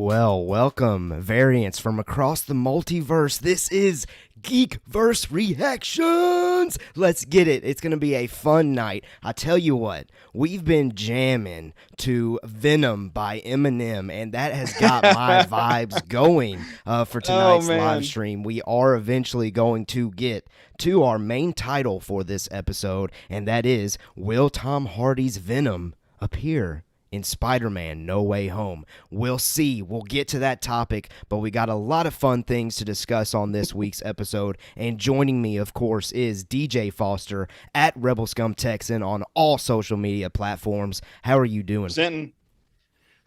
Well, welcome, variants from across the multiverse. This is Geekverse Reactions. Let's get it. It's going to be a fun night. I tell you what, we've been jamming to Venom by Eminem, and that has got my vibes going for tonight's live stream. We are eventually going to get to our main title for this episode, and that is, will Tom Hardy's Venom appear in Spider-Man No Way Home? We'll see. We'll get to that topic, but we got a lot of fun things to discuss on this week's episode, and joining me, of course, is DJ Foster at Rebel Scum Texan on all social media platforms. How are you doing?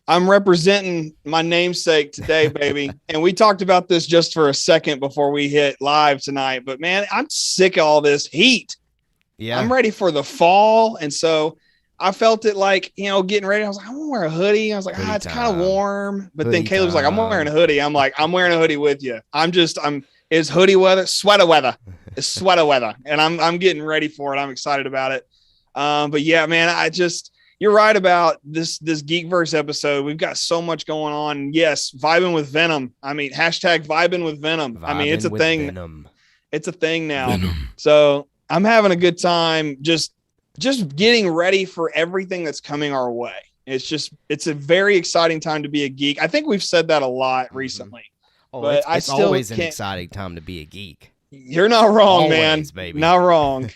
I'm representing my namesake today, baby. And we talked about this just for a second before we hit live tonight, but man, I'm sick of all this heat. Yeah. I'm ready for the fall, and so I felt it like, getting ready. I was like, I'm gonna wear a hoodie. I was like, it's kind of warm. But then Caleb's like, I'm wearing a hoodie. I'm like, I'm wearing a hoodie with you. It's hoodie weather, sweater weather. It's sweater weather. And I'm getting ready for it. I'm excited about it. But yeah, man, you're right about this Geekverse episode. We've got so much going on. Yes, vibing with Venom. Hashtag vibing with Venom. It's a thing. Venom. It's a thing now. Venom. So I'm having a good time. Just getting ready for everything that's coming our way. It's a very exciting time to be a geek. I think we've said that a lot recently. Oh, but it's always an exciting time to be a geek. You're not wrong, always, man. Baby. Not wrong.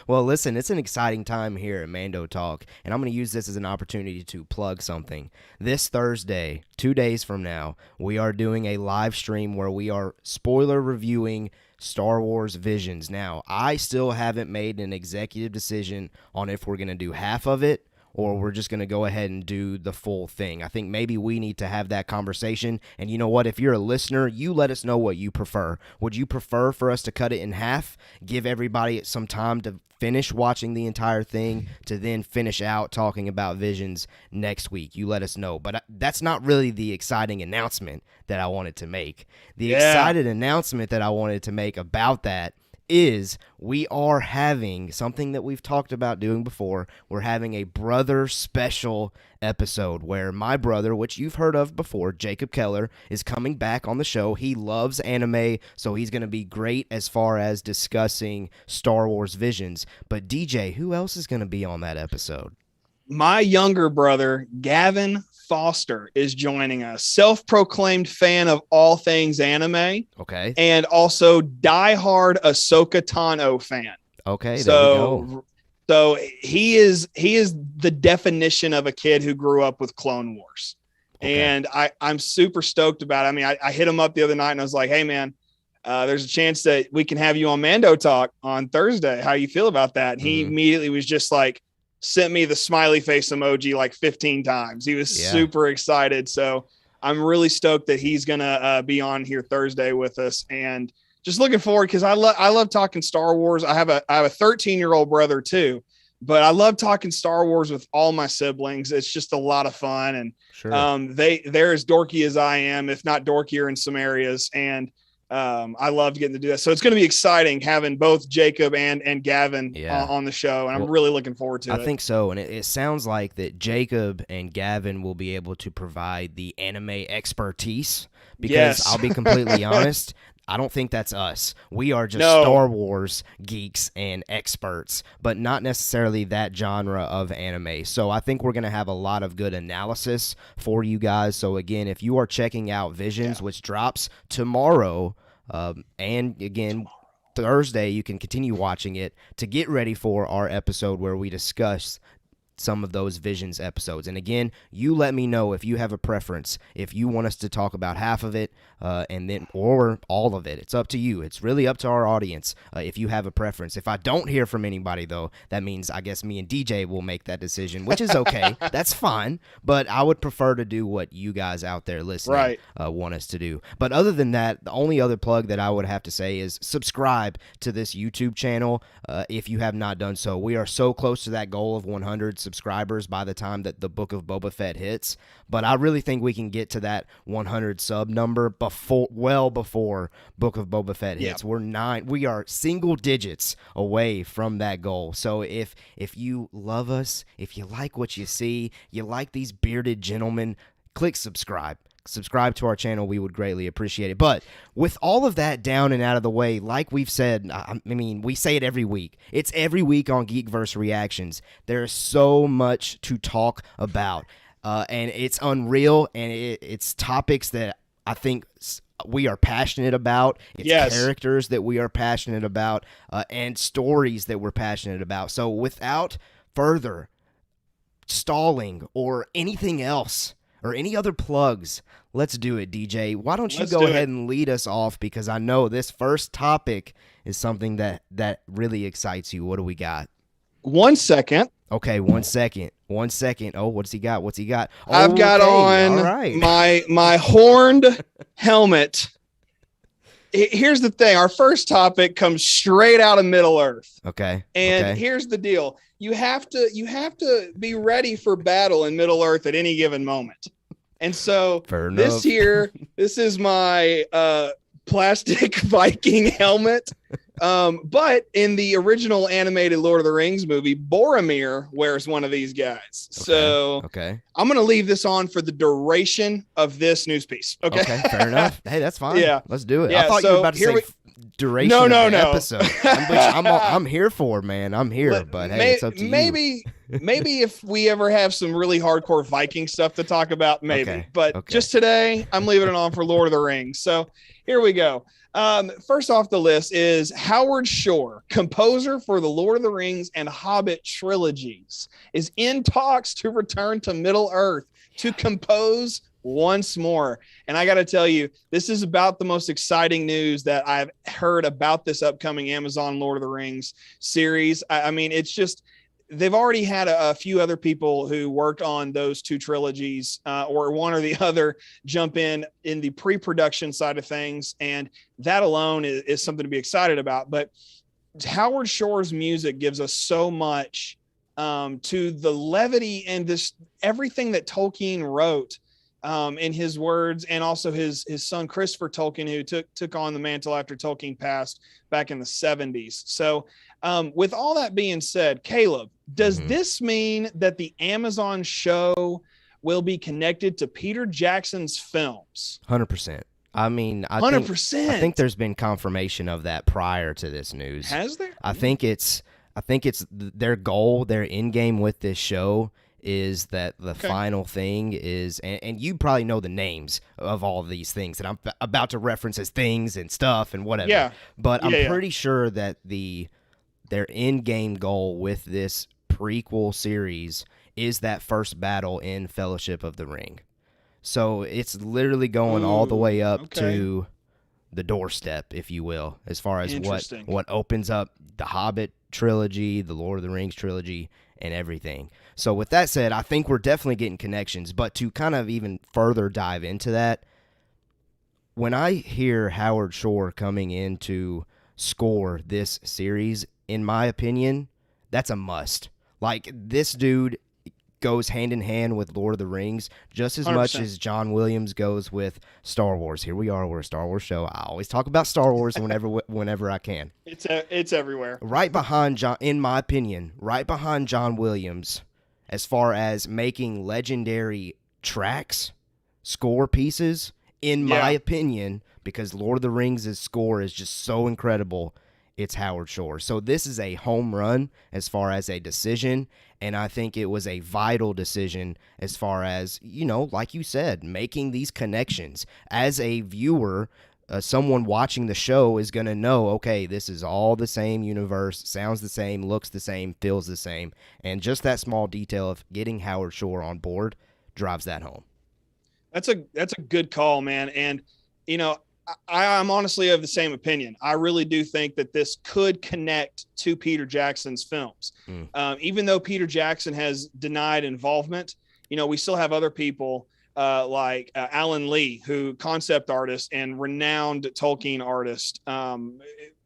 Well, listen, it's an exciting time here at Mando Talk, and I'm going to use this as an opportunity to plug something. This Thursday, 2 days from now, we are doing a live stream where we are spoiler reviewing Star Wars Visions. Now, I still haven't made an executive decision on if we're going to do half of it or we're just going to go ahead and do the full thing. I think maybe we need to have that conversation. And you know what? If you're a listener, you let us know what you prefer. Would you prefer for us to cut it in half, give everybody some time to finish watching the entire thing, to then finish out talking about Visions next week? You let us know. But that's not really the exciting announcement that I wanted to make. The excited announcement that I wanted to make about that is we are having something that we've talked about doing before. We're having a brother special episode where my brother, which you've heard of before, Jacob Keller, is coming back on the show. He loves anime, so he's going to be great as far as discussing Star Wars Visions. But DJ, who else is going to be on that episode? My younger brother, Gavin Foster, is joining us. Self-proclaimed fan of all things anime. Okay. And also diehard Ahsoka Tano fan. Okay, there we go. So he is the definition of a kid who grew up with Clone Wars. Okay. And I'm super stoked about it. I hit him up the other night and I was like, hey man, there's a chance that we can have you on Mando Talk on Thursday. How you feel about that? And he immediately was just like, sent me the smiley face emoji like 15 times. He was super excited. So I'm really stoked that he's going to be on here Thursday with us, and just looking forward, because I love talking Star Wars. I have a 13-year-old brother too, but I love talking Star Wars with all my siblings. It's just a lot of fun. And they're as dorky as I am, if not dorkier in some areas. And I love getting to do that. So it's going to be exciting having both Jacob and Gavin on the show. And I'm really looking forward to it. I think so. And it sounds like that Jacob and Gavin will be able to provide the anime expertise, because I'll be completely honest, I don't think that's us. We are just Star Wars geeks and experts, but not necessarily that genre of anime. So I think we're going to have a lot of good analysis for you guys. So again, if you are checking out Visions, which drops tomorrow, and again, Thursday, you can continue watching it to get ready for our episode where we discuss some of those Visions episodes. And again, you let me know if you have a preference, if you want us to talk about half of it and then or all of it. It's up to you. It's really up to our audience if you have a preference. If I don't hear from anybody, though, that means I guess me and DJ will make that decision, which is okay. That's fine. But I would prefer to do what you guys out there listening want us to do. But other than that, the only other plug that I would have to say is subscribe to this YouTube channel if you have not done so. We are so close to that goal of 100 subscribers by the time that the Book of Boba Fett hits, but I really think we can get to that 100 sub number well before Book of Boba Fett hits. We are single digits away from that goal. So if you love us, if you like what you see, you like these bearded gentlemen, click subscribe. subscribe to our channel. We would greatly appreciate it. But with all of that down and out of the way, like we've said, I mean, we say it every week. It's every week on Geekverse Reactions. There's so much to talk about, and it's unreal, and it's topics that I think we are passionate about. It's characters that we are passionate about, and stories that we're passionate about. So without further stalling or anything else or any other plugs, let's do it, DJ. Why don't you go ahead and lead us off, because I know this first topic is something that really excites you. What do we got? 1 second. Okay, 1 second. 1 second. Oh, what's he got? What's he got? Oh, I've got on my horned helmet. Here's the thing. Our first topic comes straight out of Middle Earth. Okay. And here's the deal. You have to be ready for battle in Middle Earth at any given moment. And so this is my plastic Viking helmet. But in the original animated Lord of the Rings movie, Boromir wears one of these guys. So I'm going to leave this on for the duration of this news piece. Okay, fair enough. Hey, that's fine. Yeah, let's do it. Yeah, I thought you were about to say duration no. episode, which I'm here for, man. I'm here, but hey, it's up to you. Maybe if we ever have some really hardcore Viking stuff to talk about, maybe. But just today, I'm leaving it on for Lord of the Rings. So here we go. First off the list is Howard Shore, composer for the Lord of the Rings and Hobbit trilogies, is in talks to return to Middle Earth to compose once more. And I got to tell you, this is about the most exciting news that I've heard about this upcoming Amazon Lord of the Rings series. I mean, it's just, they've already had a few other people who worked on those two trilogies, or one or the other, jump in the pre-production side of things. And that alone is something to be excited about. But Howard Shore's music gives us so much to the levity and this everything that Tolkien wrote in his words, and also his son Christopher Tolkien, who took on the mantle after Tolkien passed back in the 70s. So with all that being said, Caleb, does this mean that the Amazon show will be connected to Peter Jackson's films? 100%. I mean, 100%. I think there's been confirmation of that prior to this news. Has there? I think it's their goal, their end game with this show is that the final thing is, and you probably know the names of all of these things that I'm about to reference as things and stuff and whatever. Yeah. But I'm pretty sure that their end game goal with this prequel series is that first battle in Fellowship of the Ring. So it's literally going all the way up to the doorstep, if you will, as far as what opens up the Hobbit trilogy, the Lord of the Rings trilogy, and everything. So with that said, I think we're definitely getting connections. But to kind of even further dive into that, when I hear Howard Shore coming in to score this series, in my opinion, that's a must. Like, this dude goes hand in hand with Lord of the Rings just as 100%. Much as John Williams goes with Star Wars. Here we are, we're a Star Wars show. I always talk about Star Wars whenever I can. It's everywhere. Right behind John, in my opinion, right behind John Williams, as far as making legendary tracks, score pieces, in my opinion, because Lord of the Rings' score is just so incredible, it's Howard Shore. So this is a home run as far as a decision, and I think it was a vital decision as far as, like you said, making these connections. As a viewer, someone watching the show is going to know, okay, this is all the same universe, sounds the same, looks the same, feels the same, and just that small detail of getting Howard Shore on board drives that home. That's a good call, man. And, I'm honestly of the same opinion. I really do think that this could connect to Peter Jackson's films. Even though Peter Jackson has denied involvement, we still have other people like Alan Lee, who concept artist and renowned Tolkien artist,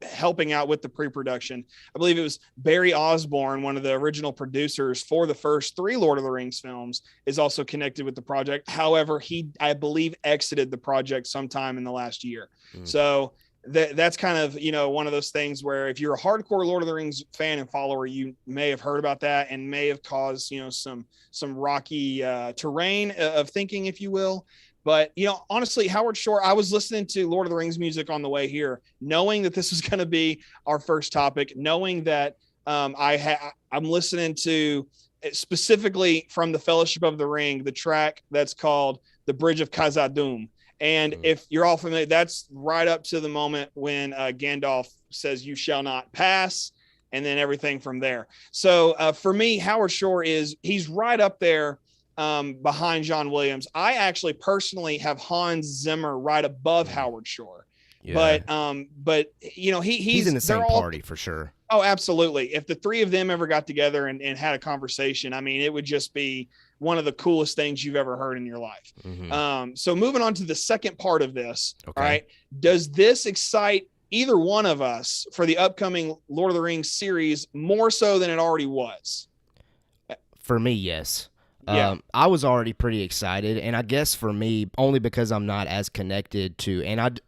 helping out with the pre-production. I believe it was Barry Osborne, one of the original producers for the first 3 Lord of the Rings films, is also connected with the project. However, he, I believe, exited the project sometime in the last year. So that's kind of, one of those things where if you're a hardcore Lord of the Rings fan and follower, you may have heard about that and may have caused, some rocky terrain of thinking, if you will. But, honestly, Howard Shore, I was listening to Lord of the Rings music on the way here, knowing that this was going to be our first topic, knowing that I'm listening to specifically from the Fellowship of the Ring, the track that's called The Bridge of Khazad-dûm. And if you're all familiar, that's right up to the moment when Gandalf says, "You shall not pass," and then everything from there. So for me, Howard Shore he's right up there behind John Williams. I actually personally have Hans Zimmer right above Howard Shore. Yeah. But he's in the same party for sure. Oh, absolutely. If the three of them ever got together and had a conversation, I mean, it would just be one of the coolest things you've ever heard in your life. So moving on to the second part of this. Okay. All right. Does this excite either one of us for the upcoming Lord of the Rings series more so than it already was? For me, yes. Yeah. I was already pretty excited, and I guess for me, only because I'm not as connected to, and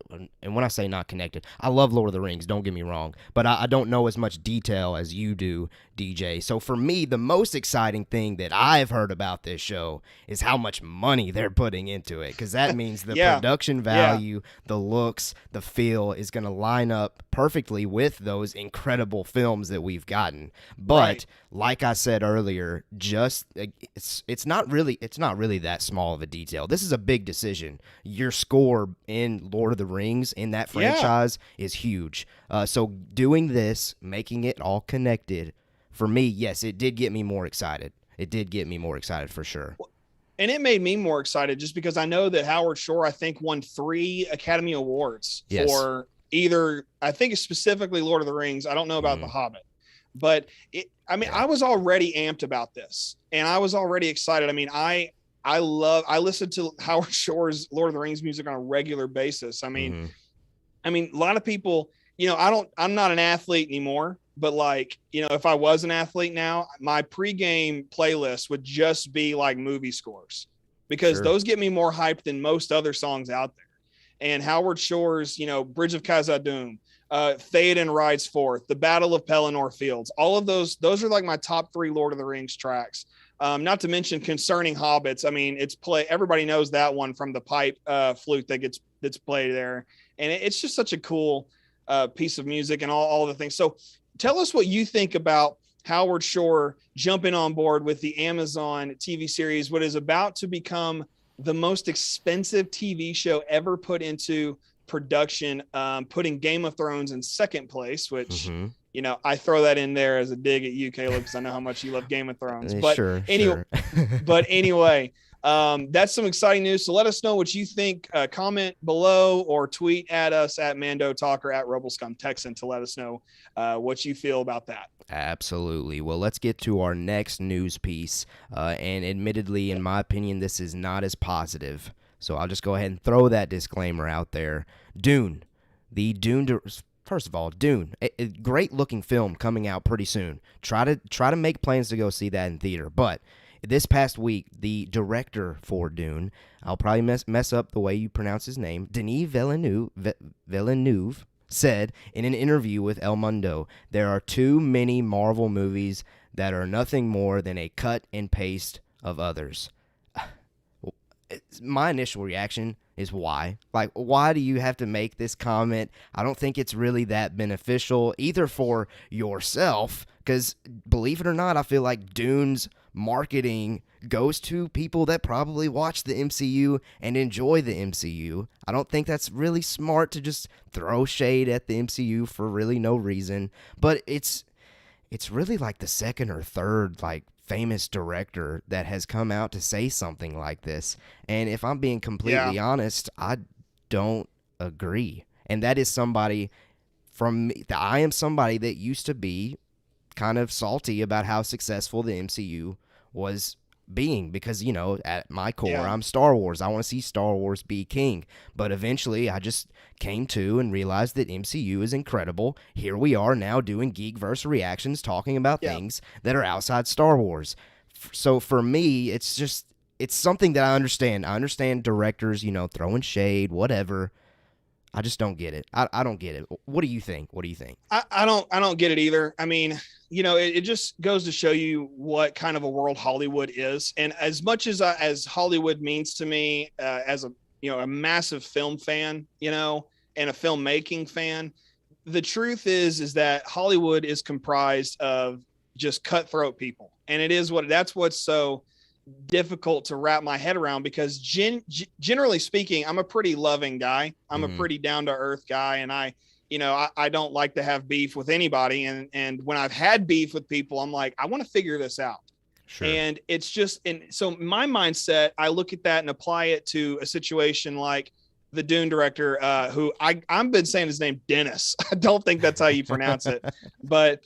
when I say not connected, I love Lord of the Rings, don't get me wrong, but I don't know as much detail as you do, DJ. So for me, the most exciting thing that I've heard about this show is how much money they're putting into it, because that means the production value, the looks, the feel is going to line up perfectly with those incredible films that we've gotten. But like I said earlier, it's not really that small of a detail. This is a big decision. Your score in Lord of the Rings in that franchise is huge. So doing this, making it all connected, for me, yes, it did get me more excited. It did get me more excited for sure. And it made me more excited just because I know that Howard Shore, I think, won 3 Academy Awards for either, I think it's specifically Lord of the Rings. I don't know about The Hobbit. But I was already amped about this, and I was already excited. I mean, I listen to Howard Shore's Lord of the Rings music on a regular basis. I mean, a lot of people, I'm not an athlete anymore, but if I was an athlete now, my pregame playlist would just be like movie scores, because those get me more hyped than most other songs out there. And Howard Shore's, Bridge of Khazad-dûm, Theoden Rides Forth, the Battle of Pelennor Fields, all of those are like my top 3 Lord of the Rings tracks. Not to mention Concerning Hobbits. I mean, everybody knows that one from the pipe flute that's played there. And it's just such a cool piece of music and all the things. So tell us what you think about Howard Shore jumping on board with the Amazon TV series, what is about to become the most expensive TV show ever put into production, putting Game of Thrones in second place, which I throw that in there as a dig at you, Caleb, because I know how much you love Game of Thrones. But anyway, that's some exciting news. So let us know what you think. Comment below or tweet at us at Mando Talk or at Rebelscum Texan to let us know what you feel about that. Absolutely. Well, let's get to our next news piece. And admittedly, in my opinion, this is not as positive. So I'll just go ahead and throw that disclaimer out there. Dune. First of all, Dune, a great looking film coming out pretty soon. Try to make plans to go see that in theater. But this past week, the director for Dune, I'll probably mess up the way you pronounce his name, Denis Villeneuve, said in an interview with El Mundo, there are too many Marvel movies that are nothing more than a cut and paste of others. My initial reaction is why? Why do you have to make this comment? I don't think it's really that beneficial either for yourself, because believe it or not, I feel like Dune's marketing goes to people that probably watch the MCU and enjoy the MCU. I don't think that's really smart to just throw shade at the MCU for really no reason, but it's really like the second or third famous director that has come out to say something like this. And if I'm being completely honest, I don't agree. And that is somebody I am somebody that used to be kind of salty about how successful the MCU was being, because, at my core, I'm Star Wars. I want to see Star Wars be king. But eventually I just came to and realized that MCU is incredible. Here we are now doing Geekverse Reactions, talking about things that are outside Star Wars. So for me, it's something that I understand. I understand directors, throwing shade, whatever. I just don't get it. I don't get it. What do you think? I don't get it either. I mean, it just goes to show you what kind of a world Hollywood is. And as much as Hollywood means to me, as a a massive film fan, and a filmmaking fan. The truth is that Hollywood is comprised of just cutthroat people. And that's what's so difficult to wrap my head around, because generally speaking, I'm a pretty loving guy. I'm a pretty down to earth guy. And I don't like to have beef with anybody. And when I've had beef with people, I'm like, I want to figure this out. Sure. And it's just, and so my mindset, I look at that and apply it to a situation like the Dune director, who I've been saying his name, Dennis. I don't think that's how you pronounce it, but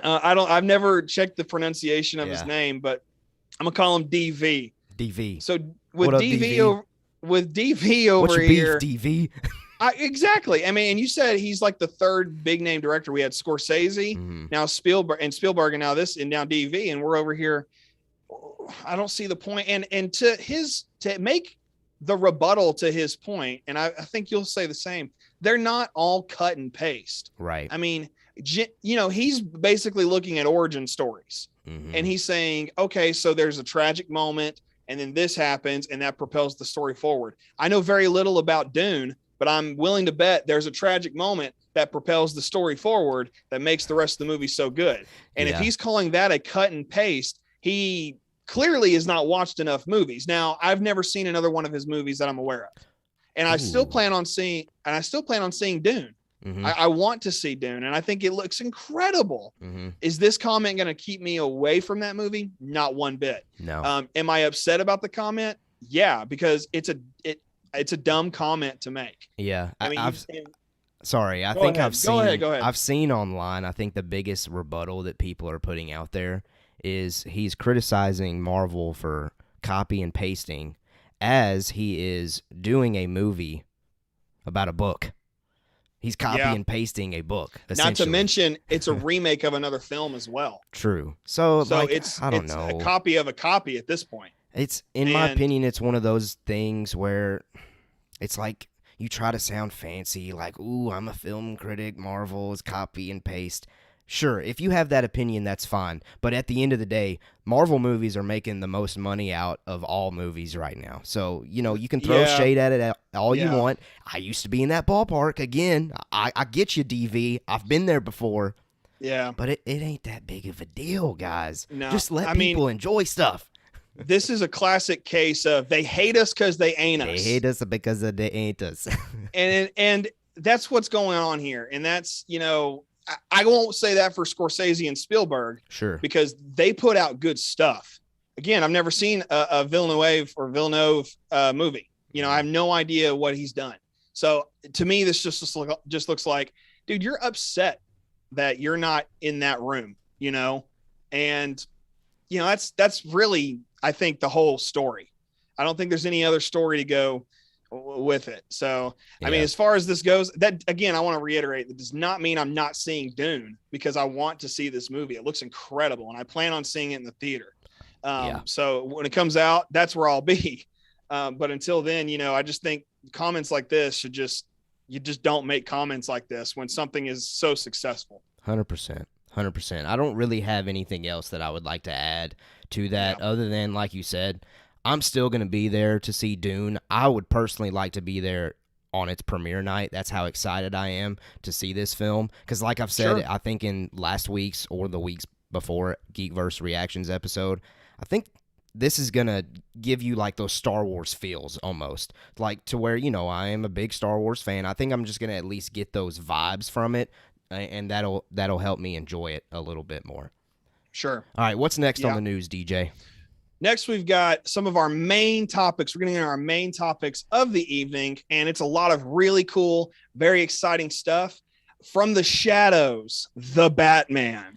I've never checked the pronunciation of his name, but I'm gonna call him DV. DV. So with DV over here, beef, DV. Exactly. I mean, and you said he's like the third big name director. We had Scorsese, now Spielberg, and now this, and now DV, and we're over here. I don't see the point. And to make the rebuttal to his point, and I think you'll say the same, they're not all cut and paste. Right. I mean, he's basically looking at origin stories, and he's saying, okay, so there's a tragic moment, and then this happens, and that propels the story forward. I know very little about Dune, but I'm willing to bet there's a tragic moment that propels the story forward that makes the rest of the movie so good. And if he's calling that a cut and paste, he clearly has not watched enough movies. Now, I've never seen another one of his movies that I'm aware of. And I still plan on seeing Dune. I want to see Dune, and I think it looks incredible. Is this comment going to keep me away from that movie? Not one bit. No. Am I upset about the comment? Yeah, because it's a dumb comment to make. Yeah. I mean, Go ahead. I've seen online, I think the biggest rebuttal that people are putting out there is he's criticizing Marvel for copy and pasting as he is doing a movie about a book. He's copy and pasting a book. Not to mention, it's a remake of another film as well. True. So it's a copy of a copy at this point. It's, in my opinion, it's one of those things where it's like you try to sound fancy, like, ooh, I'm a film critic, Marvel is copy and paste. Sure, if you have that opinion, that's fine. But at the end of the day, Marvel movies are making the most money out of all movies right now. So, you can throw shade at it all you want. I used to be in that ballpark. Again, I get you, DV. I've been there before. Yeah. But it ain't that big of a deal, guys. No, just let people enjoy stuff. This is a classic case of they hate us because they ain't us. They hate us because they ain't us. and that's what's going on here. And that's, I won't say that for Scorsese and Spielberg. Sure. Because they put out good stuff. Again, I've never seen a Villeneuve movie. I have no idea what he's done. So to me, this just looks like, dude, you're upset that you're not in that room, and that's really, I think, the whole story. I don't think there's any other story to go with it. So, I mean, as far as this goes, that, again, I want to reiterate, that does not mean I'm not seeing Dune, because I want to see this movie. It looks incredible, and I plan on seeing it in the theater. So when it comes out, that's where I'll be. But until then, I just think comments like this you just don't make comments like this when something is so successful. 100%. I don't really have anything else that I would like to add to that other than, like you said, I'm still going to be there to see Dune. I would personally like to be there on its premiere night. That's how excited I am to see this film. Because like I've said, I think in last week's or the weeks before Geekverse Reactions episode, I think this is going to give you like those Star Wars feels almost. Like to where, I am a big Star Wars fan. I think I'm just going to at least get those vibes from it, and that'll help me enjoy it a little bit more. Sure. All right, what's next on the news, DJ? Next, we've got some of our main topics. We're going to get our main topics of the evening, and it's a lot of really cool, very exciting stuff. From the shadows, the Batman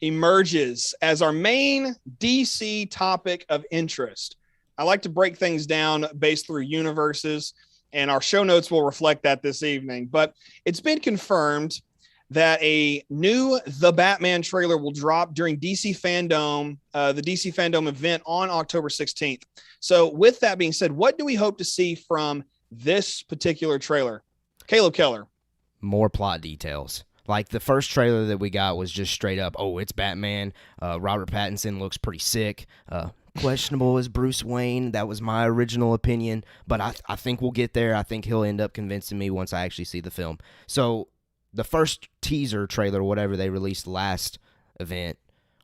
emerges as our main DC topic of interest. I like to break things down based through universes, and our show notes will reflect that this evening. But it's been confirmed that a new The Batman trailer will drop during DC Fandom, the DC Fandom event on October 16th. So with that being said, what do we hope to see from this particular trailer? Caleb Keller. More plot details. Like the first trailer that we got was just straight up, oh, it's Batman. Robert Pattinson looks pretty sick. questionable as Bruce Wayne. That was my original opinion, but I think we'll get there. I think he'll end up convincing me once I actually see the film. So the first teaser trailer, whatever they released last event,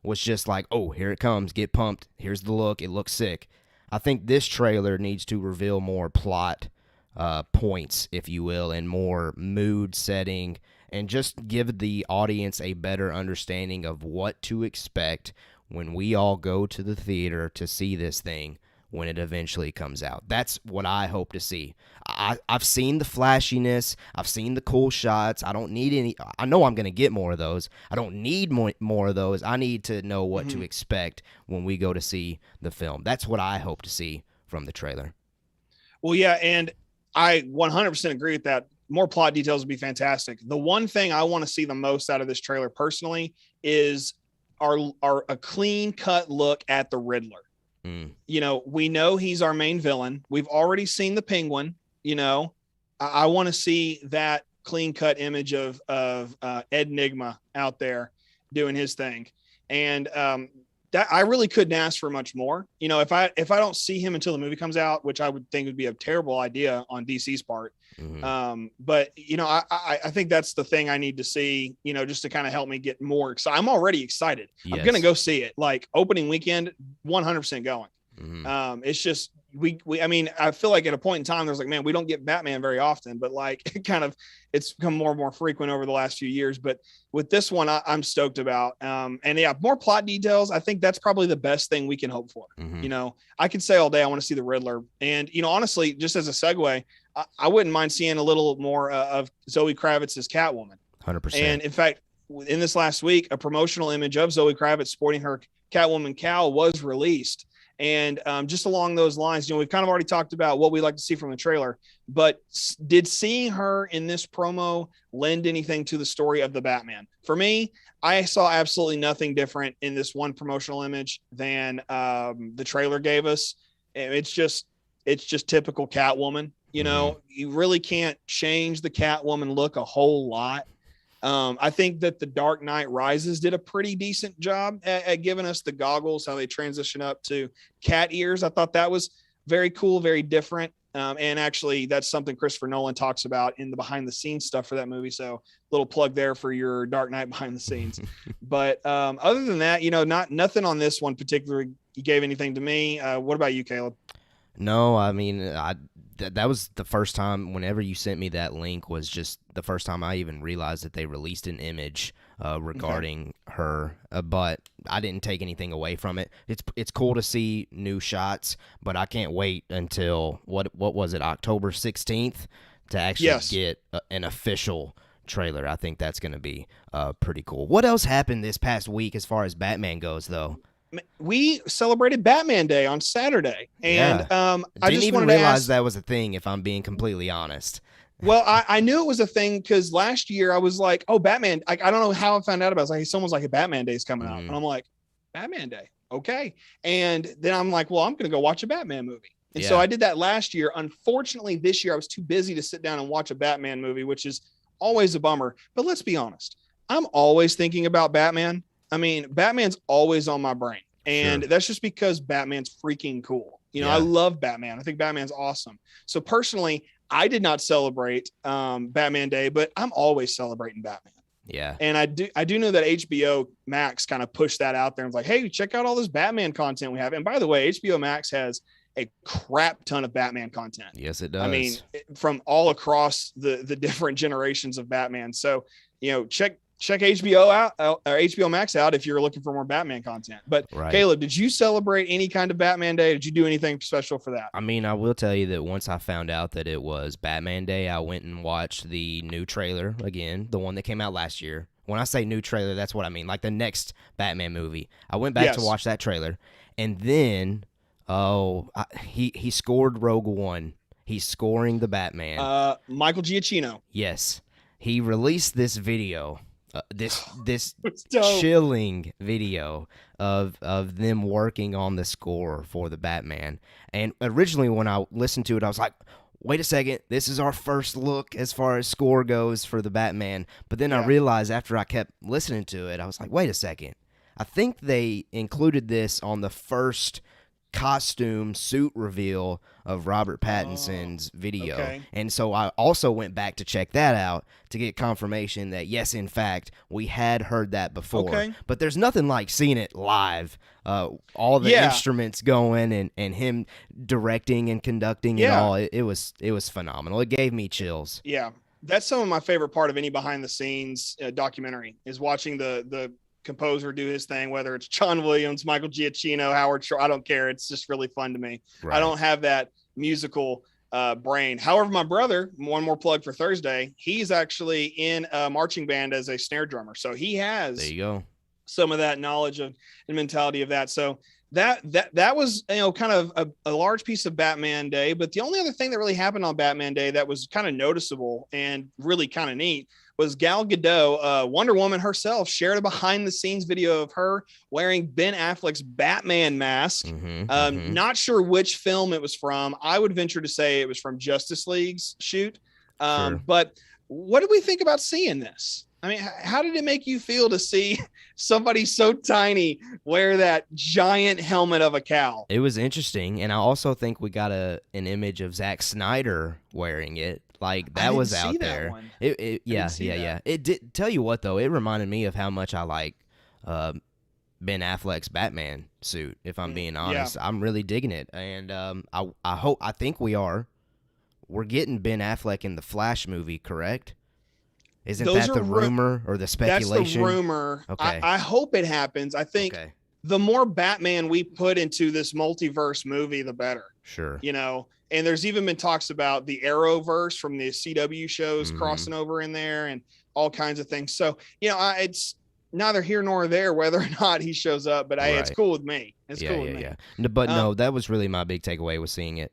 was just like, oh, here it comes, get pumped. Here's the look. It looks sick. I think this trailer needs to reveal more plot points, if you will, and more mood setting, and just give the audience a better understanding of what to expect when we all go to the theater to see this thing when it eventually comes out. That's what I hope to see. I've seen the flashiness. I've seen the cool shots. I don't need any. I know I'm going to get more of those. I don't need more of those. I need to know what to expect when we go to see the film. That's what I hope to see from the trailer. Well, yeah, and I 100% agree with that. More plot details would be fantastic. The one thing I want to see the most out of this trailer personally is a clean cut look at the Riddler. You know, we know he's our main villain. We've already seen the Penguin. You know, I want to see that clean cut image of Ed Nigma out there doing his thing. And that I really couldn't ask for much more. You know, if I don't see him until the movie comes out, which I would think would be a terrible idea on DC's part. But you know, I think that's the thing I need to see, you know, just to kind of help me get more excited. I'm already excited. Yes. I'm going to go see it, like opening weekend, 100% going. It's just, I mean, I feel like at a point in time, there's like, man, we don't get Batman very often, but like it's become more and more frequent over the last few years. But with this one, I'm stoked about. And yeah, more plot details. I think that's probably the best thing we can hope for. You know, I could say all day, I want to see the Riddler. And, you know, honestly, just as a segue, I wouldn't mind seeing a little more of Zoe Kravitz's Catwoman. 100%. And in fact, in this last week, a promotional image of Zoe Kravitz sporting her Catwoman cowl was released. And just along those lines, you know, we've kind of already talked about what we like to see from the trailer, but did seeing her in this promo lend anything to the story of the Batman? For me, I saw absolutely nothing different in this one promotional image than the trailer gave us. It's just typical Catwoman. You know, you really can't change the Catwoman look a whole lot. I think that the Dark Knight Rises did a pretty decent job at giving us the goggles, how they transition up to cat ears. I thought that was very cool, very different. And actually, that's something Christopher Nolan talks about in the behind the scenes stuff for that movie. So little plug there for your Dark Knight behind the scenes. But other than that, you know, nothing on this one particularly gave anything to me. What about you, Caleb? No, I mean, that was the first time, whenever you sent me that link, was just the first time I even realized that they released an image regarding her. But I didn't take anything away from it. It's cool to see new shots, but I can't wait until, what was it, October 16th, to actually get an official trailer. I think that's going to be pretty cool. What else happened this past week as far as Batman goes, though? We celebrated Batman Day on Saturday, and I just didn't wanted even to realize ask, that was a thing, if I'm being completely honest. Well, I knew it was a thing because last year I was like, oh, Batman. I don't know how I found out about it. I was like, someone's like, a Batman Day is coming out. And I'm like, Batman Day. Okay. And then I'm like, well, I'm going to go watch a Batman movie. And so I did that last year. Unfortunately, this year I was too busy to sit down and watch a Batman movie, which is always a bummer. But let's be honest. I'm always thinking about Batman. I mean, Batman's always on my brain. And that's just because Batman's freaking cool. You know, I love Batman. I think Batman's awesome. So personally, I did not celebrate Batman Day, but I'm always celebrating Batman. Yeah. And I do know that HBO Max kind of pushed that out there and was like, hey, check out all this Batman content we have. And by the way, HBO Max has a crap ton of Batman content. Yes, it does. I mean, from all across the different generations of Batman. So, you know, check HBO out or HBO Max out if you're looking for more Batman content. But Caleb, did you celebrate any kind of Batman Day? Did you do anything special for that? I mean, I will tell you that once I found out that it was Batman Day, I went and watched the new trailer again, the one that came out last year. When I say new trailer, that's what I mean, like the next Batman movie. I went back to watch that trailer, and then he scored Rogue One. He's scoring the Batman. Michael Giacchino. Yes, he released this video. This chilling video of them working on the score for the Batman. And originally when I listened to it, I was like, wait a second, this is our first look as far as score goes for the Batman. But then I realized after I kept listening to it, I was like, wait a second. I think they included this on the first costume suit reveal of Robert Pattinson's video. And so I also went back to check that out to get confirmation that, yes, in fact, we had heard that before. But there's nothing like seeing it live. All the instruments going and him directing and conducting it all. It was phenomenal. It gave me chills. Yeah. That's some of my favorite part of any behind the scenes documentary is watching the composer do his thing, whether it's John Williams, Michael Giacchino, Howard Shore. I don't care. It's just really fun to me. I don't have that musical brain. However, my brother, one more plug for Thursday, he's actually in a marching band as a snare drummer. So he has there you go. Some of that knowledge and mentality of that. So that was, kind of a large piece of Batman Day. But the only other thing that really happened on Batman Day that was kind of noticeable and really kind of neat was Gal Gadot, Wonder Woman herself, shared a behind the scenes video of her wearing Ben Affleck's Batman mask. Not sure which film it was from. I would venture to say it was from Justice League's shoot. But what did we think about seeing this? I mean, how did it make you feel to see somebody so tiny wear that giant helmet of a cowl? It was interesting. And I also think we got an image of Zack Snyder wearing it. Like that was out there. Yeah. It did. Tell you what though, it reminded me of how much I like Ben Affleck's Batman suit. If I'm being honest, I'm really digging it, and I think we're getting Ben Affleck in the Flash movie, correct? Isn't that the rumor or the speculation? That's the rumor. Okay. I hope it happens. I think the more Batman we put into this multiverse movie, the better. Sure. And there's even been talks about the Arrowverse from the CW shows crossing over in there and all kinds of things. So, it's neither here nor there whether or not he shows up, but it's cool with me. It's cool with me. But no, that was really my big takeaway was seeing it.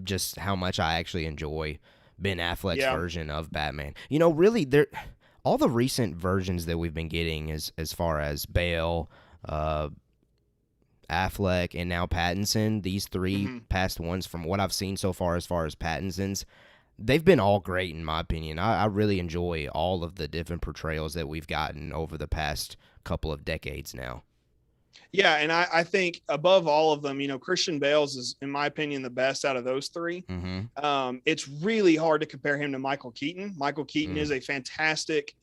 Just how much I actually enjoy Ben Affleck's version of Batman. Really, all the recent versions that we've been getting as far as Bale, Affleck, and now Pattinson, these three past ones from what I've seen so far as Pattinson's, they've been all great in my opinion. I really enjoy all of the different portrayals that we've gotten over the past couple of decades now. Yeah, and I think above all of them, Christian Bale's is, in my opinion, the best out of those three. It's really hard to compare him to Michael Keaton. Michael Keaton is a fantastic,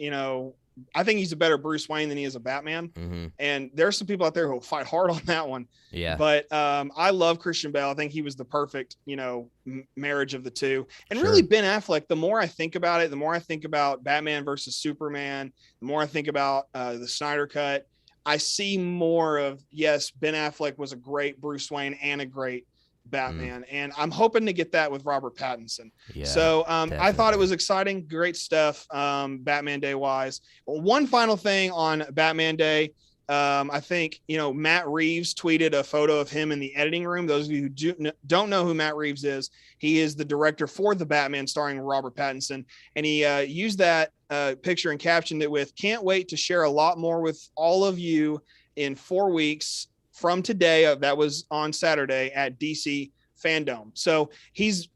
I think he's a better Bruce Wayne than he is a Batman. And there's some people out there who will fight hard on that one. Yeah. But I love Christian Bale. I think he was the perfect, marriage of the two. And really Ben Affleck, the more I think about it, the more I think about Batman versus Superman, the more I think about the Snyder Cut, I see more of, yes, Ben Affleck was a great Bruce Wayne and a great Batman. And I'm hoping to get that with Robert Pattinson. So I thought it was exciting. Great stuff. Batman Day wise. One final thing on Batman Day. I think, Matt Reeves tweeted a photo of him in the editing room. Those of you who don't know who Matt Reeves is, he is the director for The Batman starring Robert Pattinson. And he used that picture and captioned it with, "Can't wait to share a lot more with all of you in 4 weeks from today." That was on Saturday at DC Fandom. So he's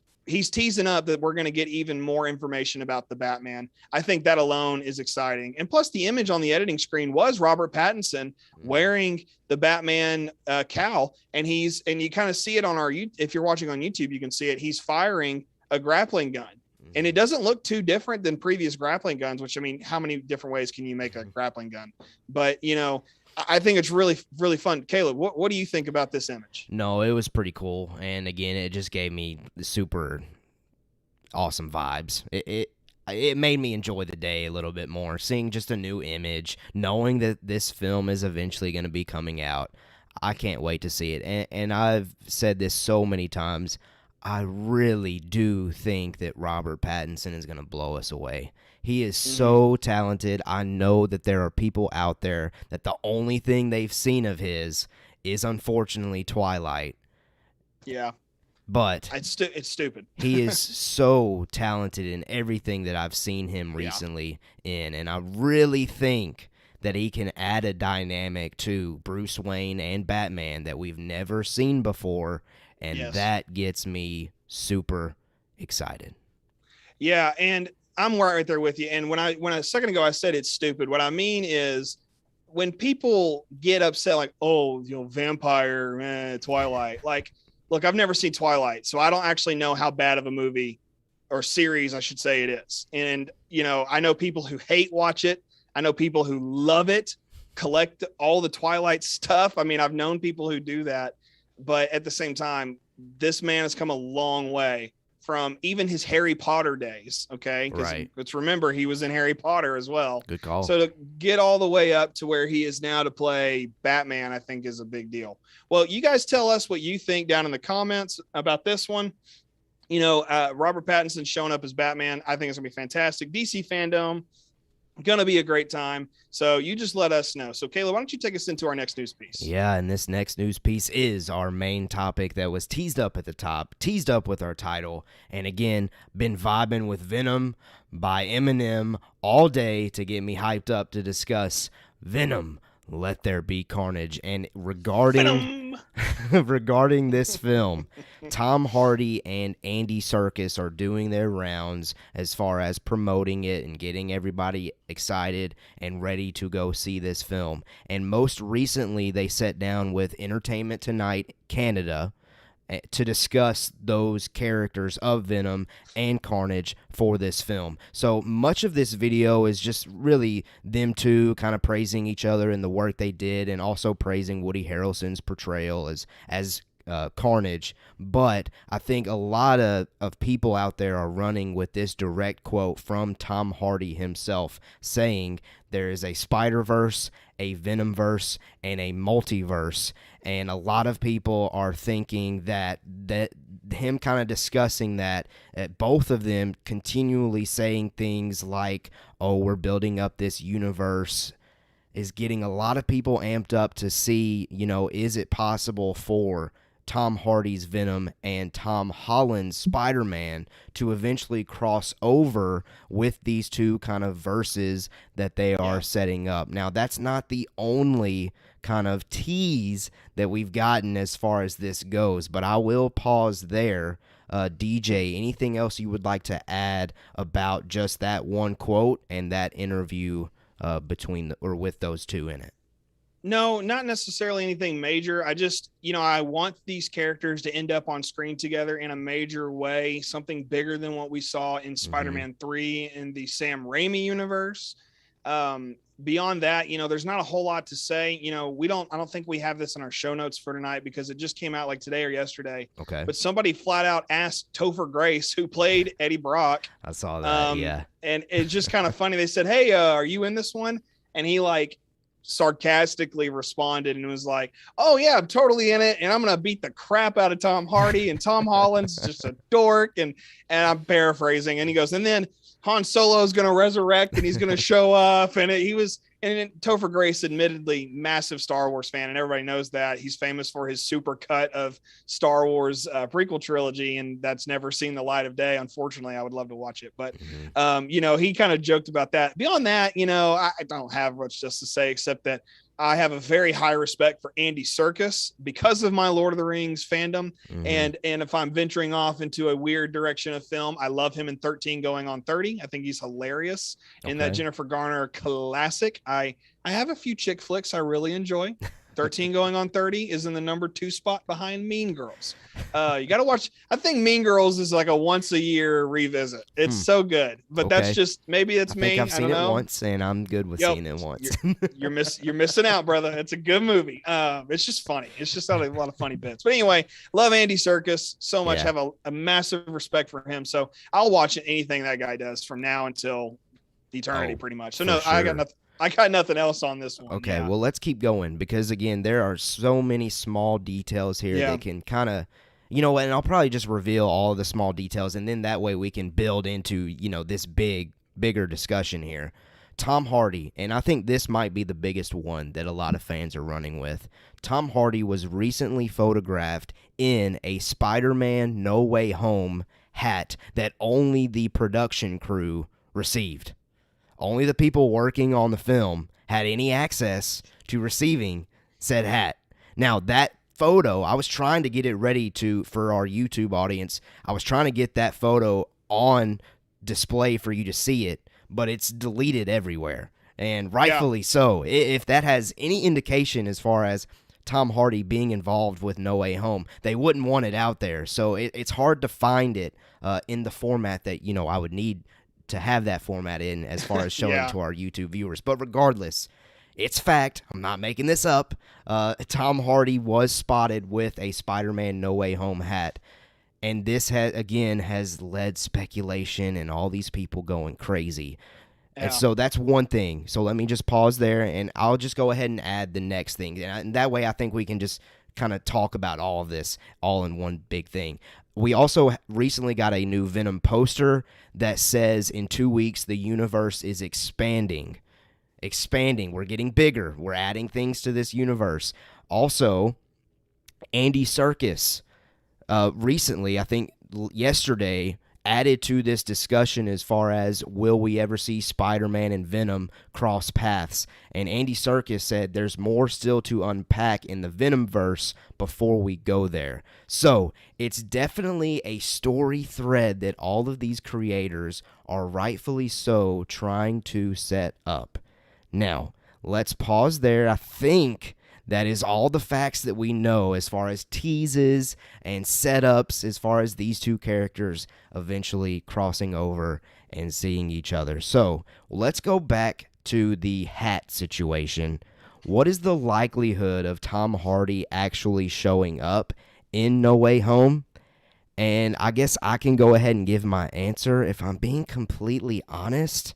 teasing up that we're going to get even more information about the Batman. I think that alone is exciting. And plus the image on the editing screen was Robert Pattinson wearing the Batman cowl. And you kind of see it on if you're watching on YouTube, you can see it. He's firing a grappling gun. And it doesn't look too different than previous grappling guns, which, I mean, how many different ways can you make a grappling gun? But, I think it's really, really fun. Caleb, what do you think about this image? No, it was pretty cool. And again, it just gave me super awesome vibes. It made me enjoy the day a little bit more, seeing just a new image, knowing that this film is eventually going to be coming out. I can't wait to see it. And I've said this so many times. I really do think that Robert Pattinson is going to blow us away. He is so talented. I know that there are people out there that the only thing they've seen of his is unfortunately Twilight. Yeah. But it's stupid. He is so talented in everything that I've seen him recently in. And I really think that he can add a dynamic to Bruce Wayne and Batman that we've never seen before. And that gets me super excited. Yeah, and I'm right there with you. And when a second ago I said it's stupid, what I mean is when people get upset, like, oh, vampire, Twilight, like, look, I've never seen Twilight, so I don't actually know how bad of a movie or series, I should say, it is. And, I know people who hate watch it. I know people who love it, collect all the Twilight stuff. I mean, I've known people who do that, but at the same time, this man has come a long way from even his Harry Potter days. Okay. Right. Let's remember he was in Harry Potter as well. Good call. So to get all the way up to where he is now to play Batman, I think is a big deal. Well, you guys tell us what you think down in the comments about this one. Robert Pattinson showing up as Batman, I think it's gonna be fantastic. DC fandom, gonna be a great time. So you just let us know. So Kayla, why don't you take us into our next news piece? Yeah, and this next news piece is our main topic that was teased up at the top, teased up with our title, and again, been vibing with Venom by Eminem all day to get me hyped up to discuss Venom, Let There Be Carnage. And regarding this film, Tom Hardy and Andy Serkis are doing their rounds as far as promoting it and getting everybody excited and ready to go see this film. And most recently, they sat down with Entertainment Tonight Canada to discuss those characters of Venom and Carnage for this film. So much of this video is just really them two kind of praising each other and the work they did, and also praising Woody Harrelson's portrayal as Carnage. But I think a lot of people out there are running with this direct quote from Tom Hardy himself, saying there is a Spider-Verse, a Venomverse, and a multiverse. And a lot of people are thinking that him kind of discussing that, both of them continually saying things like, oh, we're building up this universe, is getting a lot of people amped up to see, is it possible for Tom Hardy's Venom and Tom Holland's Spider-Man to eventually cross over with these two kind of verses that they are setting up. Now, that's not the only kind of tease that we've gotten as far as this goes, but I will pause there. DJ, anything else you would like to add about just that one quote and that interview with those two in it? No, not necessarily anything major. I just, I want these characters to end up on screen together in a major way, something bigger than what we saw in Spider-Man 3 in the Sam Raimi universe. Beyond that, there's not a whole lot to say. I don't think we have this in our show notes for tonight because it just came out like today or yesterday. Okay. But somebody flat out asked Topher Grace, who played Eddie Brock. I saw that. Yeah. And it's just kind of funny. They said, hey, are you in this one? And he sarcastically responded and was like, oh yeah, I'm totally in it, and I'm gonna beat the crap out of Tom Hardy, and Tom Holland's just a dork, and I'm paraphrasing, and he goes, and then Han Solo is gonna resurrect and he's gonna show up, and Topher Grace, admittedly massive Star Wars fan, and everybody knows that. He's famous for his super cut of Star Wars prequel trilogy, and that's never seen the light of day. Unfortunately, I would love to watch it, but he kind of joked about that. Beyond that, I don't have much just to say except that I have a very high respect for Andy Serkis because of my Lord of the Rings fandom. And if I'm venturing off into a weird direction of film, I love him in 13 Going on 30. I think he's hilarious in that Jennifer Garner classic. I have a few chick flicks I really enjoy. 13 Going on 30 is in the number 2 spot behind Mean Girls. You got to watch. I think Mean Girls is like a once a year revisit. It's so good, but that's just, maybe it's me. I've seen it once and I'm good with seeing it once. You're missing out, brother. It's a good movie. It's just funny. It's just got a lot of funny bits, but anyway, love Andy Serkis so much. Have a massive respect for him. So I'll watch anything that guy does from now until eternity, pretty much. So no, sure. I got nothing else on this one. Okay, well, let's keep going because, again, there are so many small details here that can kind of, and I'll probably just reveal all of the small details, and then that way we can build into, this bigger discussion here. Tom Hardy, and I think this might be the biggest one that a lot of fans are running with. Tom Hardy was recently photographed in a Spider-Man No Way Home hat that only the production crew received. Only the people working on the film had any access to receiving said hat. Now, that photo, I was trying to get it ready for our YouTube audience. I was trying to get that photo on display for you to see it, but it's deleted everywhere. and rightfully so. If that has any indication as far as Tom Hardy being involved with No Way Home, they wouldn't want it out there. So it's hard to find it in the format that, you know, I would need to have that format in as far as showing to our YouTube viewers. But regardless, it's fact. I'm not making this up. Tom Hardy was spotted with a Spider-Man No Way Home hat. And this, has led speculation and all these people going crazy. Yeah. And so that's one thing. So let me just pause there, and I'll just go ahead and add the next thing. And that way I think we can just kind of talk about all of this all in one big thing. We also recently got a new Venom poster that says in 2 weeks the universe is expanding. We're getting bigger. We're adding things to this universe. Also, Andy Serkis recently, I think yesterday, added to this discussion as far as will we ever see Spider-Man and Venom cross paths. And Andy Serkis said there's more still to unpack in the Venomverse before we go there. So it's definitely a story thread that all of these creators are rightfully so trying to set up. Now, let's pause there. I think that is all the facts that we know as far as teases and setups as far as these two characters eventually crossing over and seeing each other. So let's go back to the hat situation. What is the likelihood of Tom Hardy actually showing up in No Way Home? And I guess I can go ahead and give my answer. If I'm being completely honest,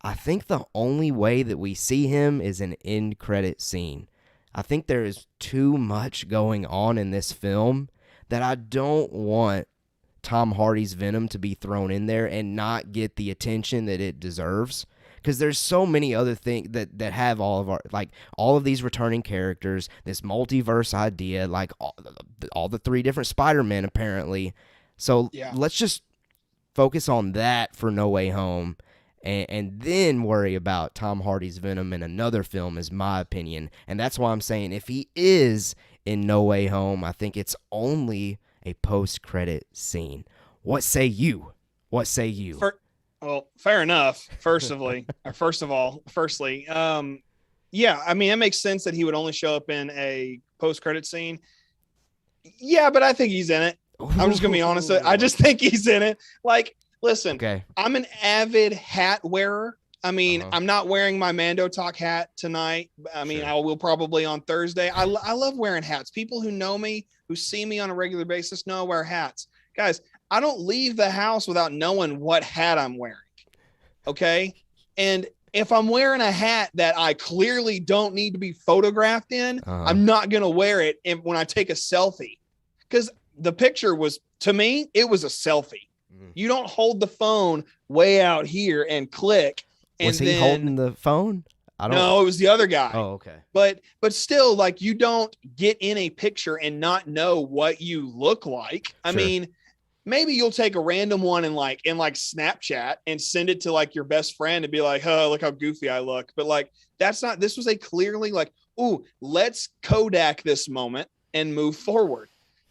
I think the only way that we see him is an end credit scene. I think there is too much going on in this film that I don't want Tom Hardy's Venom to be thrown in there and not get the attention that it deserves. Because there's so many other things that have all of these returning characters, this multiverse idea, like all the three different Spider-Men apparently. So let's just focus on that for No Way Home. And then worry about Tom Hardy's Venom in another film is my opinion. And that's why I'm saying if he is in No Way Home, I think it's only a post-credit scene. What say you? Well, fair enough, firstly. Yeah, I mean, it makes sense that he would only show up in a post-credit scene. Yeah, but I think he's in it. I'm just going to be honest. I just think he's in it. Like, listen, okay. I'm an avid hat wearer. I mean, I'm not wearing my Mando Talk hat tonight. I mean, I will probably on Thursday. I love wearing hats. People who know me, who see me on a regular basis know I wear hats. Guys, I don't leave the house without knowing what hat I'm wearing. Okay? And if I'm wearing a hat that I clearly don't need to be photographed in, I'm not going to wear it when I take a selfie. Because the picture was, to me, it was a selfie. You don't hold the phone way out here and click. And was he holding the phone? No, it was the other guy. Oh, okay. But still, like, you don't get in a picture and not know what you look like. I mean, maybe you'll take a random one in Snapchat and send it to like your best friend and be like, oh, look how goofy I look. But like, this was a clearly like, ooh, let's Kodak this moment and move forward.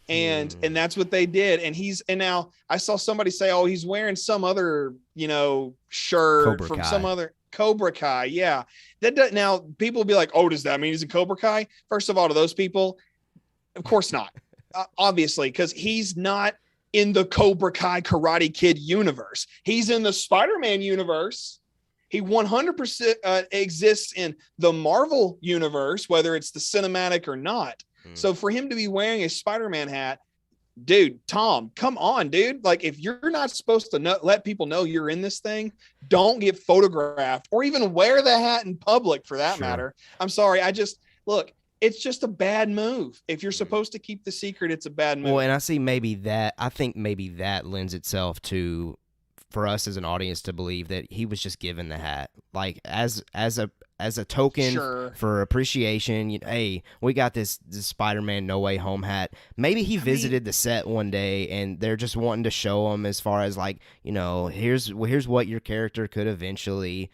And that's what they did. And now I saw somebody say, oh, he's wearing some other, shirt from some other Cobra Kai. Yeah. Now people will be like, oh, does that mean he's a Cobra Kai? First of all, to those people, of course not. Obviously, because he's not in the Cobra Kai Karate Kid universe. He's in the Spider-Man universe. He 100% exists in the Marvel universe, whether it's the cinematic or not. So for him to be wearing a Spider-Man hat, dude, Tom, come on, dude. Like, if you're not supposed to let people know you're in this thing, don't get photographed or even wear the hat in public for that matter. I'm sorry. It's just a bad move. If you're supposed to keep the secret, it's a bad move. Well, and I think maybe that lends itself to, for us as an audience to believe that he was just given the hat, like as a token for appreciation. Hey, we got this Spider-Man No Way Home hat. Maybe he visited the set one day and they're just wanting to show him as far as like, here's what your character could eventually,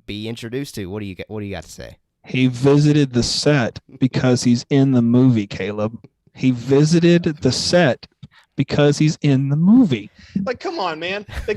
be introduced to. What do you got to say? He visited the set because he's in the movie, Caleb. He visited the set because he's in the movie. Like, come on, man. The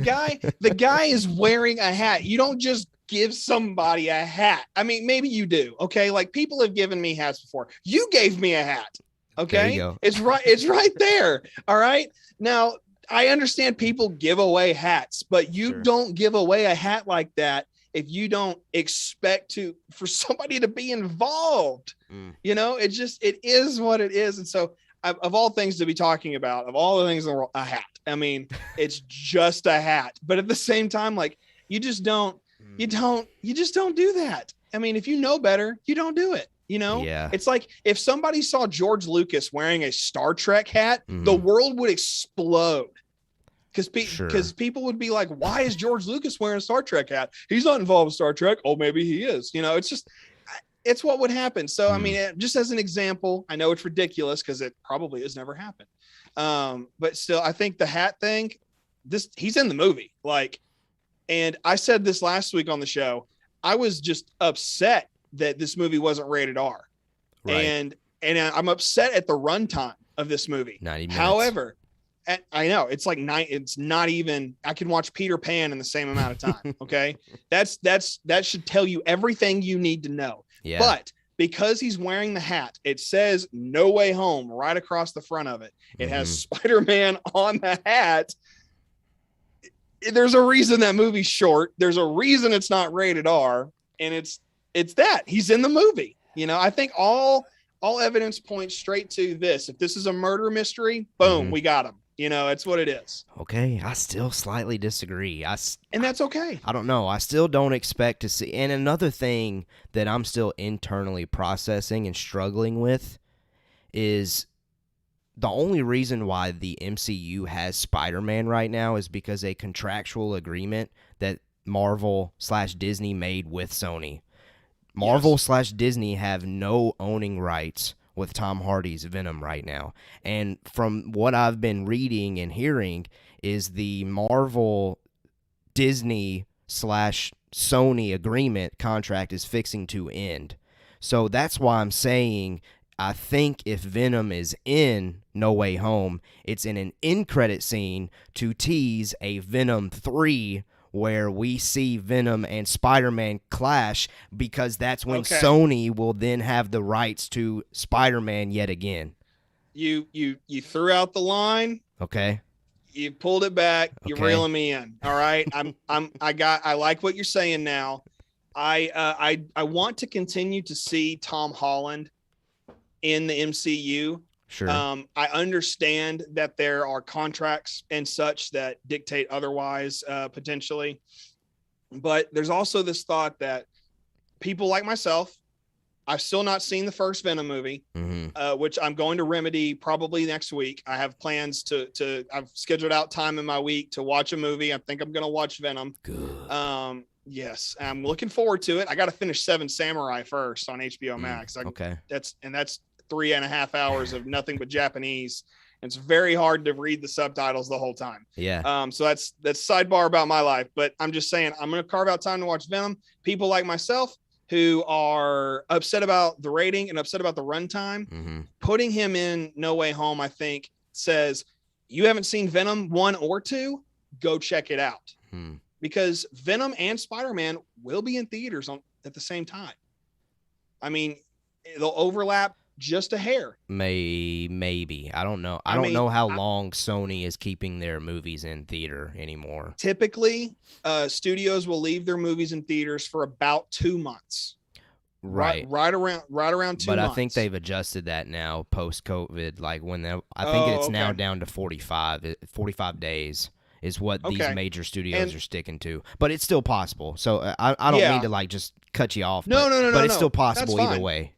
guy is wearing a hat. You don't just give somebody a hat. I mean, maybe you do. Okay. Like people have given me hats before. You gave me a hat. Okay. It's right. It's right there. All right. Now I understand people give away hats, but you don't give away a hat like that if you don't expect for somebody to be involved. You know, it is what it is. And so of all things to be talking about, of all the things in the world, a hat. I mean, it's just a hat, but at the same time, like you just don't do that. I mean, if you know better, you don't do it. You know, it's like if somebody saw George Lucas wearing a Star Trek hat, the world would explode. Because people would be like, why is George Lucas wearing a Star Trek hat? He's not involved with Star Trek. Oh, maybe he is. You know, it's what would happen. So, I mean, just as an example, I know it's ridiculous because it probably has never happened. But still, I think the hat thing, he's in the movie. Like, and I said this last week on the show, I was just upset that this movie wasn't rated R. Right. And I'm upset at the runtime of this movie. 90 minutes. However, I know it's like it's not even, I can watch Peter Pan in the same amount of time. Okay. That should tell you everything you need to know. Yeah. But because he's wearing the hat, it says No Way Home right across the front of it. It has Spider-Man on the hat. There's a reason that movie's short. There's a reason it's not rated R. And it's that he's in the movie. You know, I think all evidence points straight to this. If this is a murder mystery, boom, we got him. You know, it's what it is. Okay, I still slightly disagree. And that's okay. I don't know. I still don't expect to see. And another thing that I'm still internally processing and struggling with is the only reason why the MCU has Spider-Man right now is because a contractual agreement that Marvel/Disney made with Sony. Marvel/Disney have no owning rights with Tom Hardy's Venom right now. And from what I've been reading and hearing is the Marvel Disney/Sony agreement contract is fixing to end. So that's why I'm saying I think if Venom is in No Way Home, it's in an end credit scene to tease a Venom 3 where we see Venom and Spider-Man clash, because that's when Sony will then have the rights to Spider-Man yet again. You threw out the line. Okay. You pulled it back. You're reeling me in. All right. I like what you're saying now. I want to continue to see Tom Holland in the MCU. Sure. I understand that there are contracts and such that dictate otherwise, potentially. But there's also this thought that people like myself, I've still not seen the first Venom movie, which I'm going to remedy probably next week. I have plans I've scheduled out time in my week to watch a movie. I think I'm going to watch Venom. Good. Yes, I'm looking forward to it. I got to finish Seven Samurai first on HBO Max. That's 3.5 hours of nothing but Japanese. And it's very hard to read the subtitles the whole time. Yeah. So that's sidebar about my life, but I'm just saying I'm going to carve out time to watch Venom. People like myself who are upset about the rating and upset about the runtime, putting him in No Way Home, I think says, you haven't seen Venom 1 or 2, go check it out. Because Venom and Spider-Man will be in theaters at the same time. I mean, they'll overlap just a hair. Maybe. I don't know. I don't know how long Sony is keeping their movies in theater anymore. Typically, studios will leave their movies in theaters for about 2 months. Right around 2 months. But I think they've adjusted that now post-COVID. Like I think it's now down to 45 days is what these major studios are sticking to. But it's still possible. So I don't mean to like just cut you off. No. But it's still possible either way.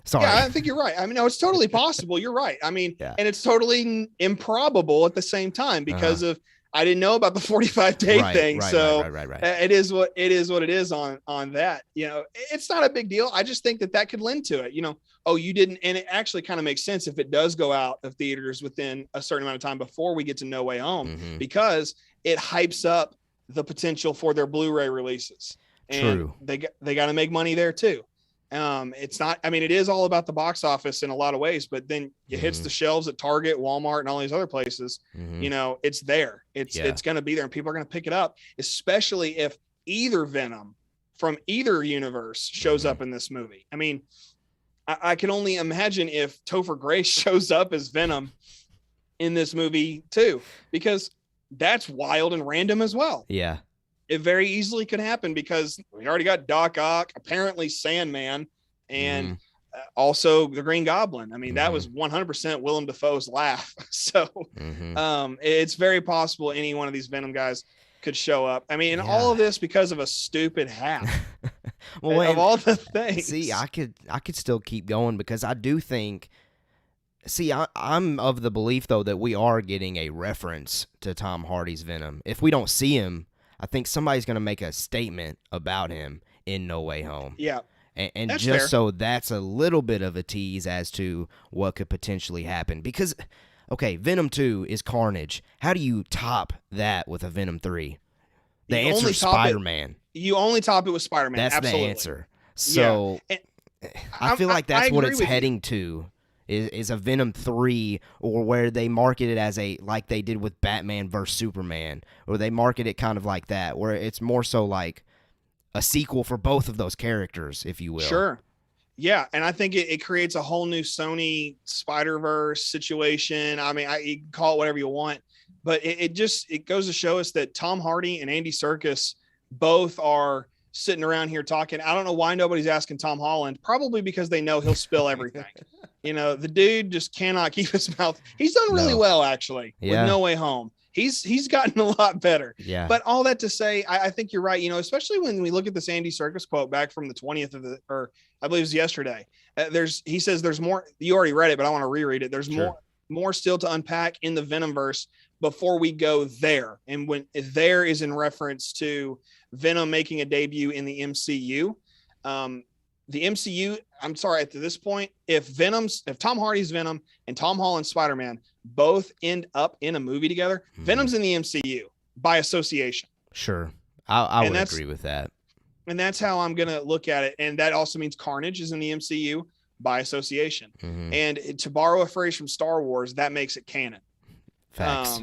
Sorry. Yeah, I think you're right. I mean, no, it's totally possible. You're right. I mean, and it's totally improbable at the same time because of I didn't know about the 45-day thing. So it is what it is on that. You know, it's not a big deal. I just think that could lend to it. You know, you didn't, and it actually kind of makes sense if it does go out of theaters within a certain amount of time before we get to No Way Home, because it hypes up the potential for their Blu-ray releases. And True. They got to make money there too. It's not, I mean, it is all about the box office in a lot of ways, but then it hits the shelves at Target, Walmart, and all these other places. You know, it's there. It's going to be there and people are going to pick it up, especially if either Venom from either universe shows up in this movie. I mean, I can only imagine if Topher Grace shows up as Venom in this movie too, because that's wild and random as well. Yeah. It very easily could happen because we already got Doc Ock, apparently Sandman, and also the Green Goblin. I mean, that was 100% Willem Dafoe's laugh. So it's very possible any one of these Venom guys could show up. I mean, and all of this because of a stupid hat. Well, of all the things. See, I could still keep going because I do think. See, I'm of the belief though that we are getting a reference to Tom Hardy's Venom. If we don't see him, I think somebody's going to make a statement about him in No Way Home. Yeah. And just fair. So that's a little bit of a tease as to what could potentially happen. Because, okay, Venom 2 is Carnage. How do you top that with a Venom 3? The answer is Spider-Man. You only top it with Spider-Man. That's absolutely. The answer. So I feel like that's what it's heading to. Is a Venom 3, or where they market it as like they did with Batman vs. Superman, or they market it kind of like that, where it's more so like a sequel for both of those characters, if you will. Sure. Yeah, and I think it creates a whole new Sony Spider-Verse situation. I mean, you can call it whatever you want, but it goes to show us that Tom Hardy and Andy Serkis both are sitting around here talking. I don't know why nobody's asking Tom Holland, probably because they know he'll spill everything. You know, the dude just cannot keep his mouth. He's done really well, actually, with No Way Home. He's gotten a lot better. Yeah. But all that to say, I think you're right. You know, especially when we look at this Andy Serkis quote back from the 20th or I believe it was yesterday. He says there's more. You already read it, but I want to reread it. There's more still to unpack in the Venomverse before we go there. And when there is in reference to Venom making a debut in the MCU. The MCU, I'm sorry, at this point, if Tom Hardy's Venom and Tom Holland's Spider-Man both end up in a movie together, Venom's in the MCU by association. Sure. I would agree with that. And that's how I'm going to look at it. And that also means Carnage is in the MCU by association. And to borrow a phrase from Star Wars, that makes it canon. Facts.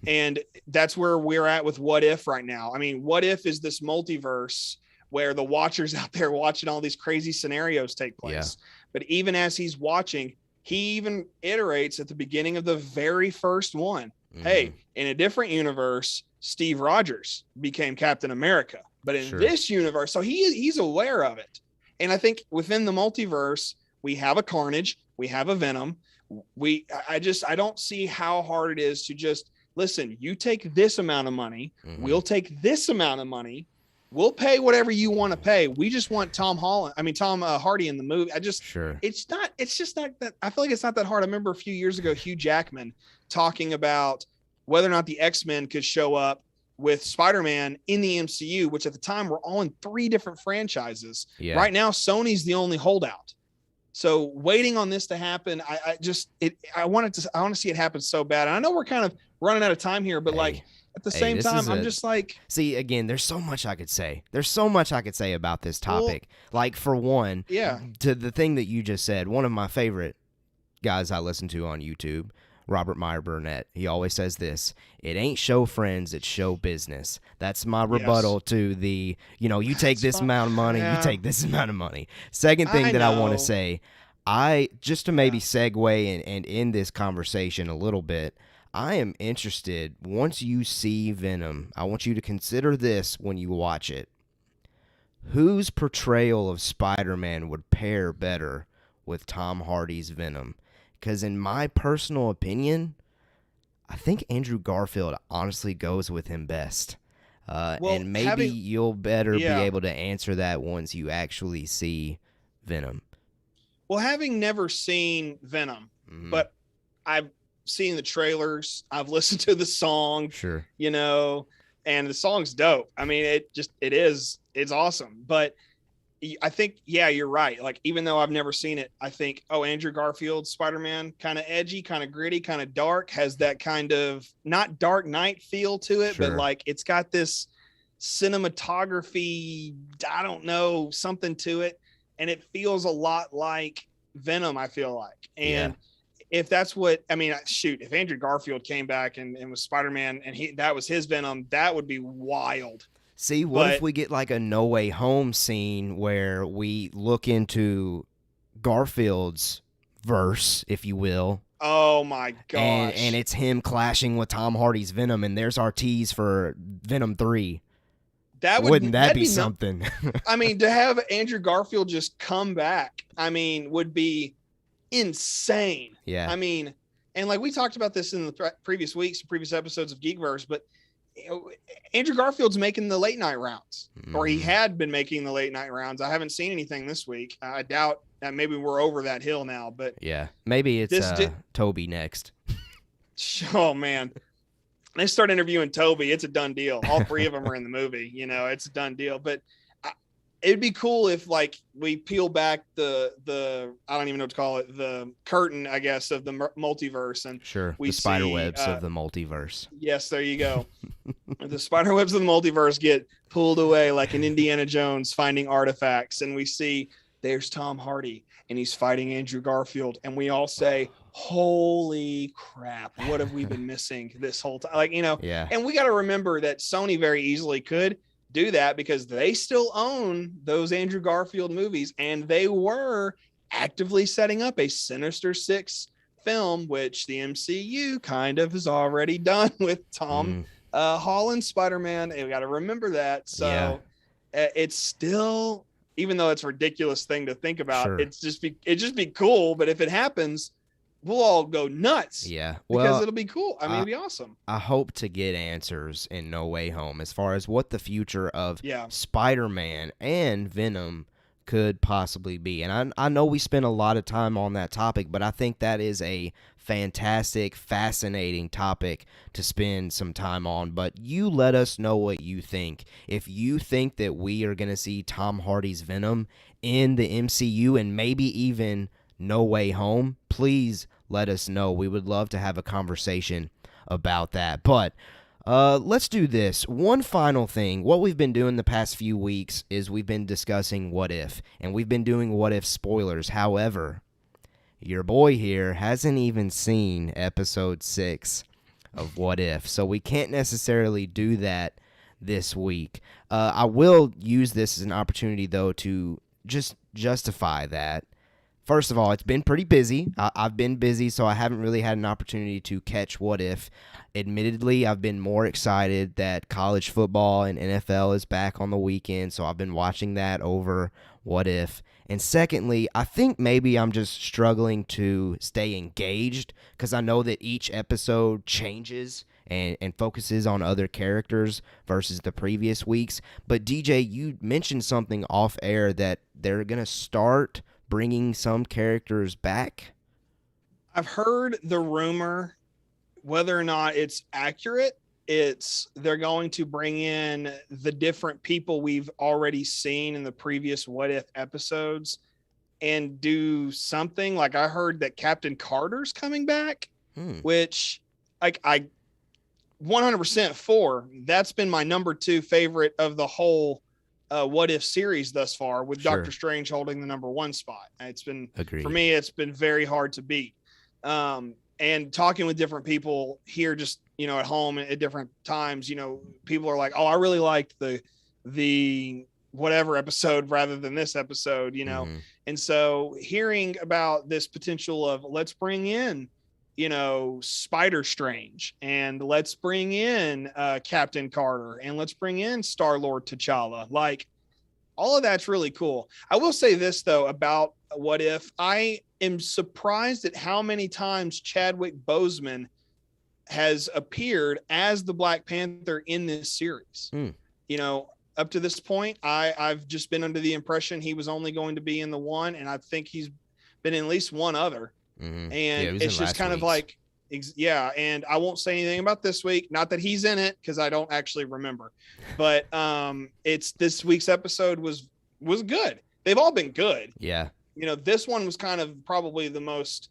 And that's where we're at with What If right now. I mean, What If is this multiverse where the watcher's out there watching all these crazy scenarios take place. But even as he's watching, he even iterates at the beginning of the very first one. Hey, in a different universe, Steve Rogers became Captain America. But in this universe, so he's aware of it. And I think within the multiverse, we have a Carnage, we have a Venom. I don't see how hard it is to just listen, you take this amount of money, we'll take this amount of money. We'll pay whatever you want to pay. We just want Tom Hardy in the movie. It's just not that. I feel like it's not that hard. I remember a few years ago, Hugh Jackman talking about whether or not the X-Men could show up with Spider-Man in the MCU, which at the time were all in 3 different franchises. Yeah. Right now, Sony's the only holdout. So waiting on this to happen, I want to see it happen so bad. And I know we're kind of running out of time here, but at the same time, I'm just like... See, again, there's so much I could say. There's so much I could say about this topic. Like, for one, to the thing that you just said, one of my favorite guys I listen to on YouTube, Robert Meyer Burnett, he always says this: it ain't show friends, it's show business. That's my rebuttal to the, you take this amount of money, you take this amount of money. Second thing I want to say, just to maybe segue and end this conversation a little bit, I am interested, once you see Venom, I want you to consider this when you watch it. Whose portrayal of Spider-Man would pair better with Tom Hardy's Venom? Because in my personal opinion, I think Andrew Garfield honestly goes with him best. And maybe you'll better be able to answer that once you actually see Venom. Well, having never seen Venom, but I've seen the trailers, I've listened to the song, and the song's dope. I mean, it's awesome. But I think, you're right. Like, even though I've never seen it, I think, Andrew Garfield's Spider-Man, kind of edgy, kind of gritty, kind of dark, has that kind of not Dark Knight feel to it, but like it's got this cinematography, I don't know, something to it. And it feels a lot like Venom, I feel like. And if that's what, if Andrew Garfield came back and was Spider-Man and that was his Venom, that would be wild. See, what if we get like a No Way Home scene where we look into Garfield's verse, if you will? Oh my gosh. And it's him clashing with Tom Hardy's Venom, and there's our tease for Venom 3. Wouldn't that be something? I mean, to have Andrew Garfield just come back, I mean, would be insane. Yeah. I mean, and like we talked about this in the previous weeks, previous episodes of Geekverse, but Andrew Garfield's making the late night rounds, or he had been making the late night rounds. I haven't seen anything this week. I doubt that maybe we're over that hill now, but yeah, maybe it's Toby next. Oh man. They start interviewing Toby, it's a done deal. All three of them are in the movie, you know, it's a done deal. But it'd be cool if like we peel back the I don't even know what to call it, the curtain, I guess, of the multiverse, and the spider webs of the multiverse. Yes, there you go. The spider webs of the multiverse get pulled away like an Indiana Jones finding artifacts, and we see there's Tom Hardy and he's fighting Andrew Garfield, and we all say, holy crap, what have we been missing this whole time? Like, you know, yeah. And we got to remember that Sony very easily could do that because they still own those Andrew Garfield movies, and they were actively setting up a Sinister Six film, which the MCU kind of has already done with Tom Holland Spider-Man. And we got to remember that. So it's still, even though it's a ridiculous thing to think about, it'd just be cool. But if it happens, we'll all go nuts. Yeah. Because it'll be cool. I mean, it'll be awesome. I hope to get answers in No Way Home as far as what the future of Spider-Man and Venom could possibly be. And I know we spent a lot of time on that topic, but I think that is a fantastic, fascinating topic to spend some time on. But you let us know what you think. If you think that we are going to see Tom Hardy's Venom in the MCU and maybe even No Way Home, please let us know. We would love to have a conversation about that. But let's do this. One final thing. What we've been doing the past few weeks is we've been discussing What If, and we've been doing What If spoilers. However, your boy here hasn't even seen episode 6 of What If, so we can't necessarily do that this week. I will use this as an opportunity, though, to just justify that. First of all, it's been pretty busy. I've been busy, so I haven't really had an opportunity to catch What If. Admittedly, I've been more excited that college football and NFL is back on the weekend, so I've been watching that over What If. And secondly, I think maybe I'm just struggling to stay engaged because I know that each episode changes and focuses on other characters versus the previous weeks. But DJ, you mentioned something off air that they're going to start bringing some characters back. I've heard the rumor, whether or not it's accurate, they're going to bring in the different people we've already seen in the previous What If episodes and do something. Like I heard that Captain Carter's coming back, which like I 100% for. That's been my number 2 favorite of the whole What If series thus far, with Doctor Strange holding the number 1 spot. It's been, for me, it's been very hard to beat. And talking with different people here, just, you know, at home at different times, you know, people are like, oh, I really liked the whatever episode rather than this episode, you know? And so hearing about this potential of let's bring in, you know, Spider Strange, and let's bring in Captain Carter, and let's bring in Star-Lord T'Challa. Like, all of that's really cool. I will say this, though, about What If. I am surprised at how many times Chadwick Boseman has appeared as the Black Panther in this series. You know, up to this point, I've just been under the impression he was only going to be in the one, and I think he's been in at least one other. And it's just kind of like, and I won't say anything about this week. Not that he's in it, because I don't actually remember. But it's this week's episode was good. They've all been good. Yeah. You know, this one was kind of probably the most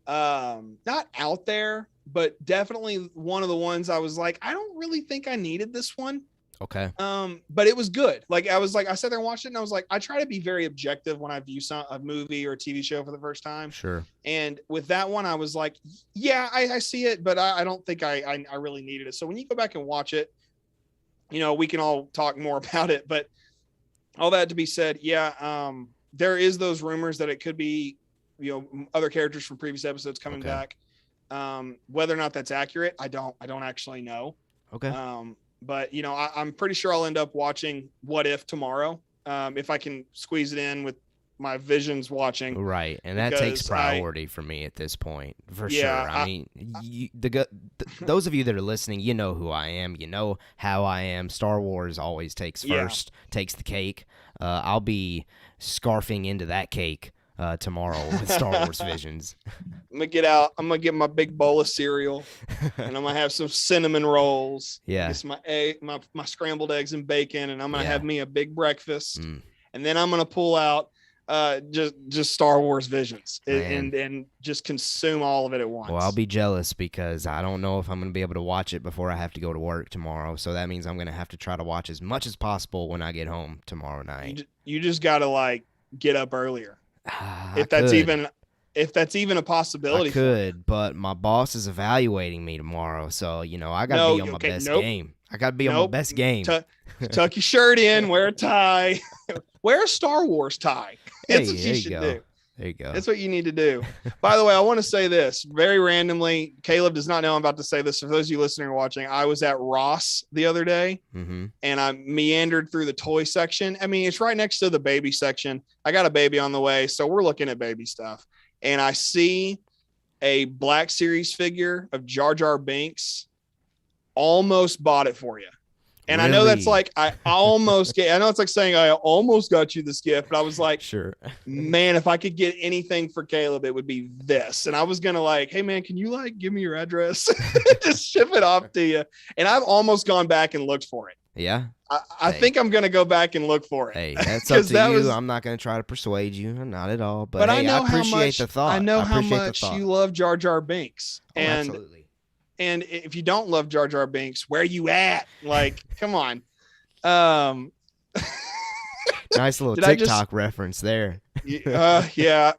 not out there, but definitely one of the ones I was like, I don't really think I needed this one. Okay. But it was good. Like I sat there and watched it, and I was like, I try to be very objective when I view a movie or a TV show for the first time. Sure. And with that one, I was like, yeah, I see it, but I don't think I really needed it. So when you go back and watch it, we can all talk more about it, but all that to be said, there is those rumors that it could be, other characters from previous episodes coming back. Whether or not that's accurate, I don't actually know. Okay. But I'm pretty sure I'll end up watching What If tomorrow, if I can squeeze it in with my Visions watching. Right, and that takes priority for me at this point, for sure. I mean, those of you that are listening, you know who I am. You know how I am. Star Wars always takes first, takes the cake. I'll be scarfing into that cake tomorrow with Star Wars Visions. I'm gonna get my big bowl of cereal, and I'm gonna have some cinnamon rolls. Yeah, it's my scrambled eggs and bacon, and I'm gonna have me a big breakfast, and then I'm gonna pull out just Star Wars Visions and just consume all of it at once. Well, I'll be jealous because I don't know if I'm going to be able to watch it before I have to go to work tomorrow. So that means I'm going to have to try to watch as much as possible when I get home tomorrow night. You just got to get up earlier. If that's even a possibility. I could, but my boss is evaluating me tomorrow. So, I got to be on my best game. I got to be on my best game. Tuck your shirt in, wear a tie, wear a Star Wars tie. That's what you should do. There you go. That's what you need to do. By the way, I want to say this very randomly. Caleb does not know I'm about to say this. For those of you listening or watching, I was at Ross the other day, and I meandered through the toy section. I mean, it's right next to the baby section. I got a baby on the way, so we're looking at baby stuff. And I see a Black Series figure of Jar Jar Binks. Almost bought it for you. And really? I know that's I know it's like saying I almost got you this gift, but I was like, sure, man, if I could get anything for Caleb, it would be this. And I was going to hey man, can you give me your address? Just ship it off to you. And I've almost gone back and looked for it. Yeah. I think I'm going to go back and look for it. Hey, that's up to you. I'm not going to try to persuade you. Not at all. But hey, I know appreciate the thought. I know how much you love Jar Jar Binks. Oh, absolutely. And if you don't love Jar Jar Binks, where you at? Come on. Nice little TikTok reference there. Yeah.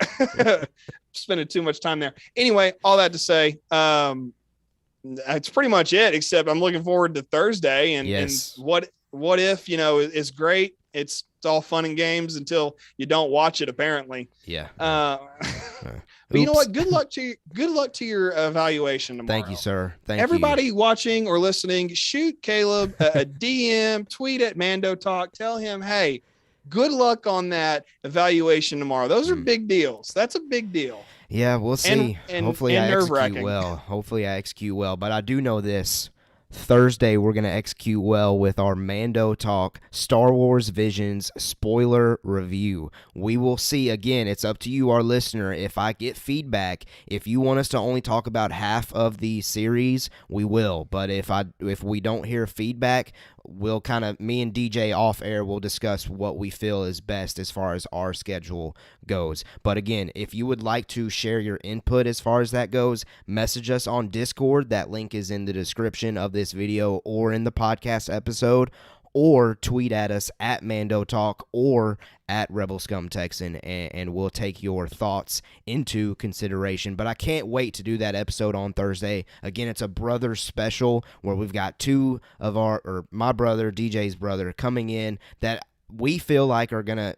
Spending too much time there. Anyway, all that to say, that's pretty much it, except I'm looking forward to Thursday. And what if, is great. It's all fun and games until you don't watch it, apparently. Yeah. But you know what? Good luck to your evaluation tomorrow. Thank you, sir. Everybody watching or listening, shoot Caleb a DM, tweet at Mando Talk. Tell him, hey, good luck on that evaluation tomorrow. Those are big deals. That's a big deal. Yeah, we'll see. Hopefully I execute well. But I do know this. Thursday, we're going to execute well with our Mando Talk Star Wars Visions spoiler review. We will see. Again, it's up to you, our listener. If I get feedback, if you want us to only talk about half of the series, we will. But if we don't hear feedback, we'll me and DJ off air will discuss what we feel is best as far as our schedule goes. But again, if you would like to share your input as far as that goes, message us on Discord. That link is in the description of this video or in the podcast episode, or tweet at us at Mando Talk or at Rebel Scum Texan, and we'll take your thoughts into consideration. But I can't wait to do that episode on Thursday. Again, it's a brother special where we've got two of my brother, DJ's brother, coming in that we feel like are going to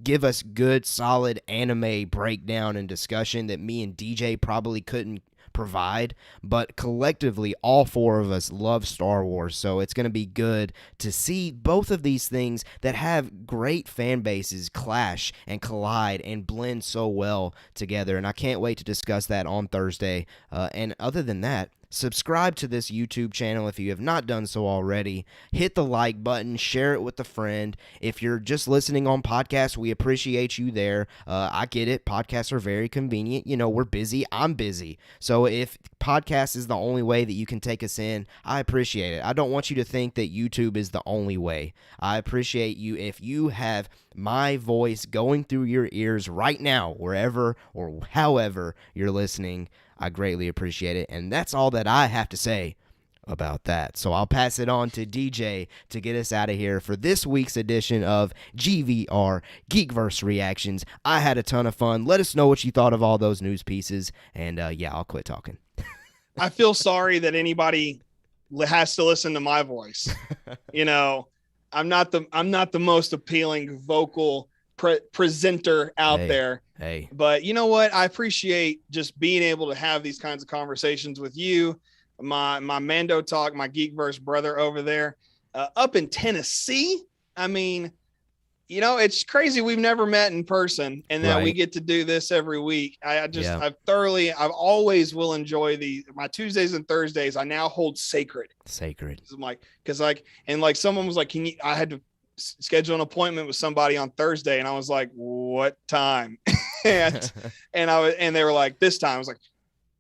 give us good, solid anime breakdown and discussion that me and DJ probably couldn't provide, but collectively all four of us love Star Wars, so it's going to be good to see both of these things that have great fan bases clash and collide and blend so well together, and I can't wait to discuss that on Thursday. And other than that, subscribe to this YouTube channel if you have not done so already. Hit the like button, share it with a friend. If you're just listening on podcasts, we appreciate you there. I get it. Podcasts are very convenient. We're busy. I'm busy. So if podcast is the only way that you can take us in, I appreciate it. I don't want you to think that YouTube is the only way. I appreciate you if you have my voice going through your ears right now, wherever or however you're listening. I greatly appreciate it, and that's all that I have to say about that. So I'll pass it on to DJ to get us out of here for this week's edition of GVR Geekverse Reactions. I had a ton of fun. Let us know what you thought of all those news pieces, and I'll quit talking. I feel sorry that anybody has to listen to my voice. You know, I'm not the most appealing vocal presenter out there. Hey, but you know what? I appreciate just being able to have these kinds of conversations with you, my Mando Talk, my Geekverse brother over there, up in Tennessee. I mean, you know, it's crazy. We've never met in person, and that we get to do this every week. I've always will enjoy my Tuesdays and Thursdays. I now hold sacred. I'm like, cause someone was like, I had to schedule an appointment with somebody on Thursday. And I was like, what time? and they were like, this time. I was like,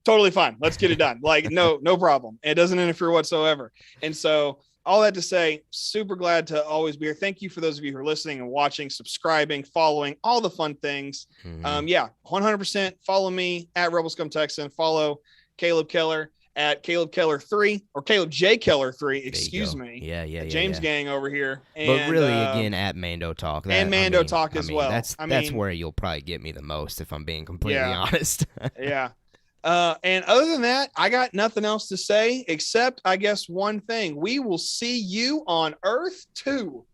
totally fine. Let's get it done. Like, no problem. It doesn't interfere whatsoever. And so all that to say, super glad to always be here. Thank you for those of you who are listening and watching, subscribing, following, all the fun things. 100% follow me at Rebel Scum Texan. Follow Caleb Keller at Caleb Keller 3 or Caleb J Keller 3. Excuse me. Yeah. James Gang over here. But really, again, at Mando Talk. Talk as well. That's where you'll probably get me the most, if I'm being completely honest. Yeah. And other than that, I got nothing else to say except, I guess, one thing. We will see you on Earth 2.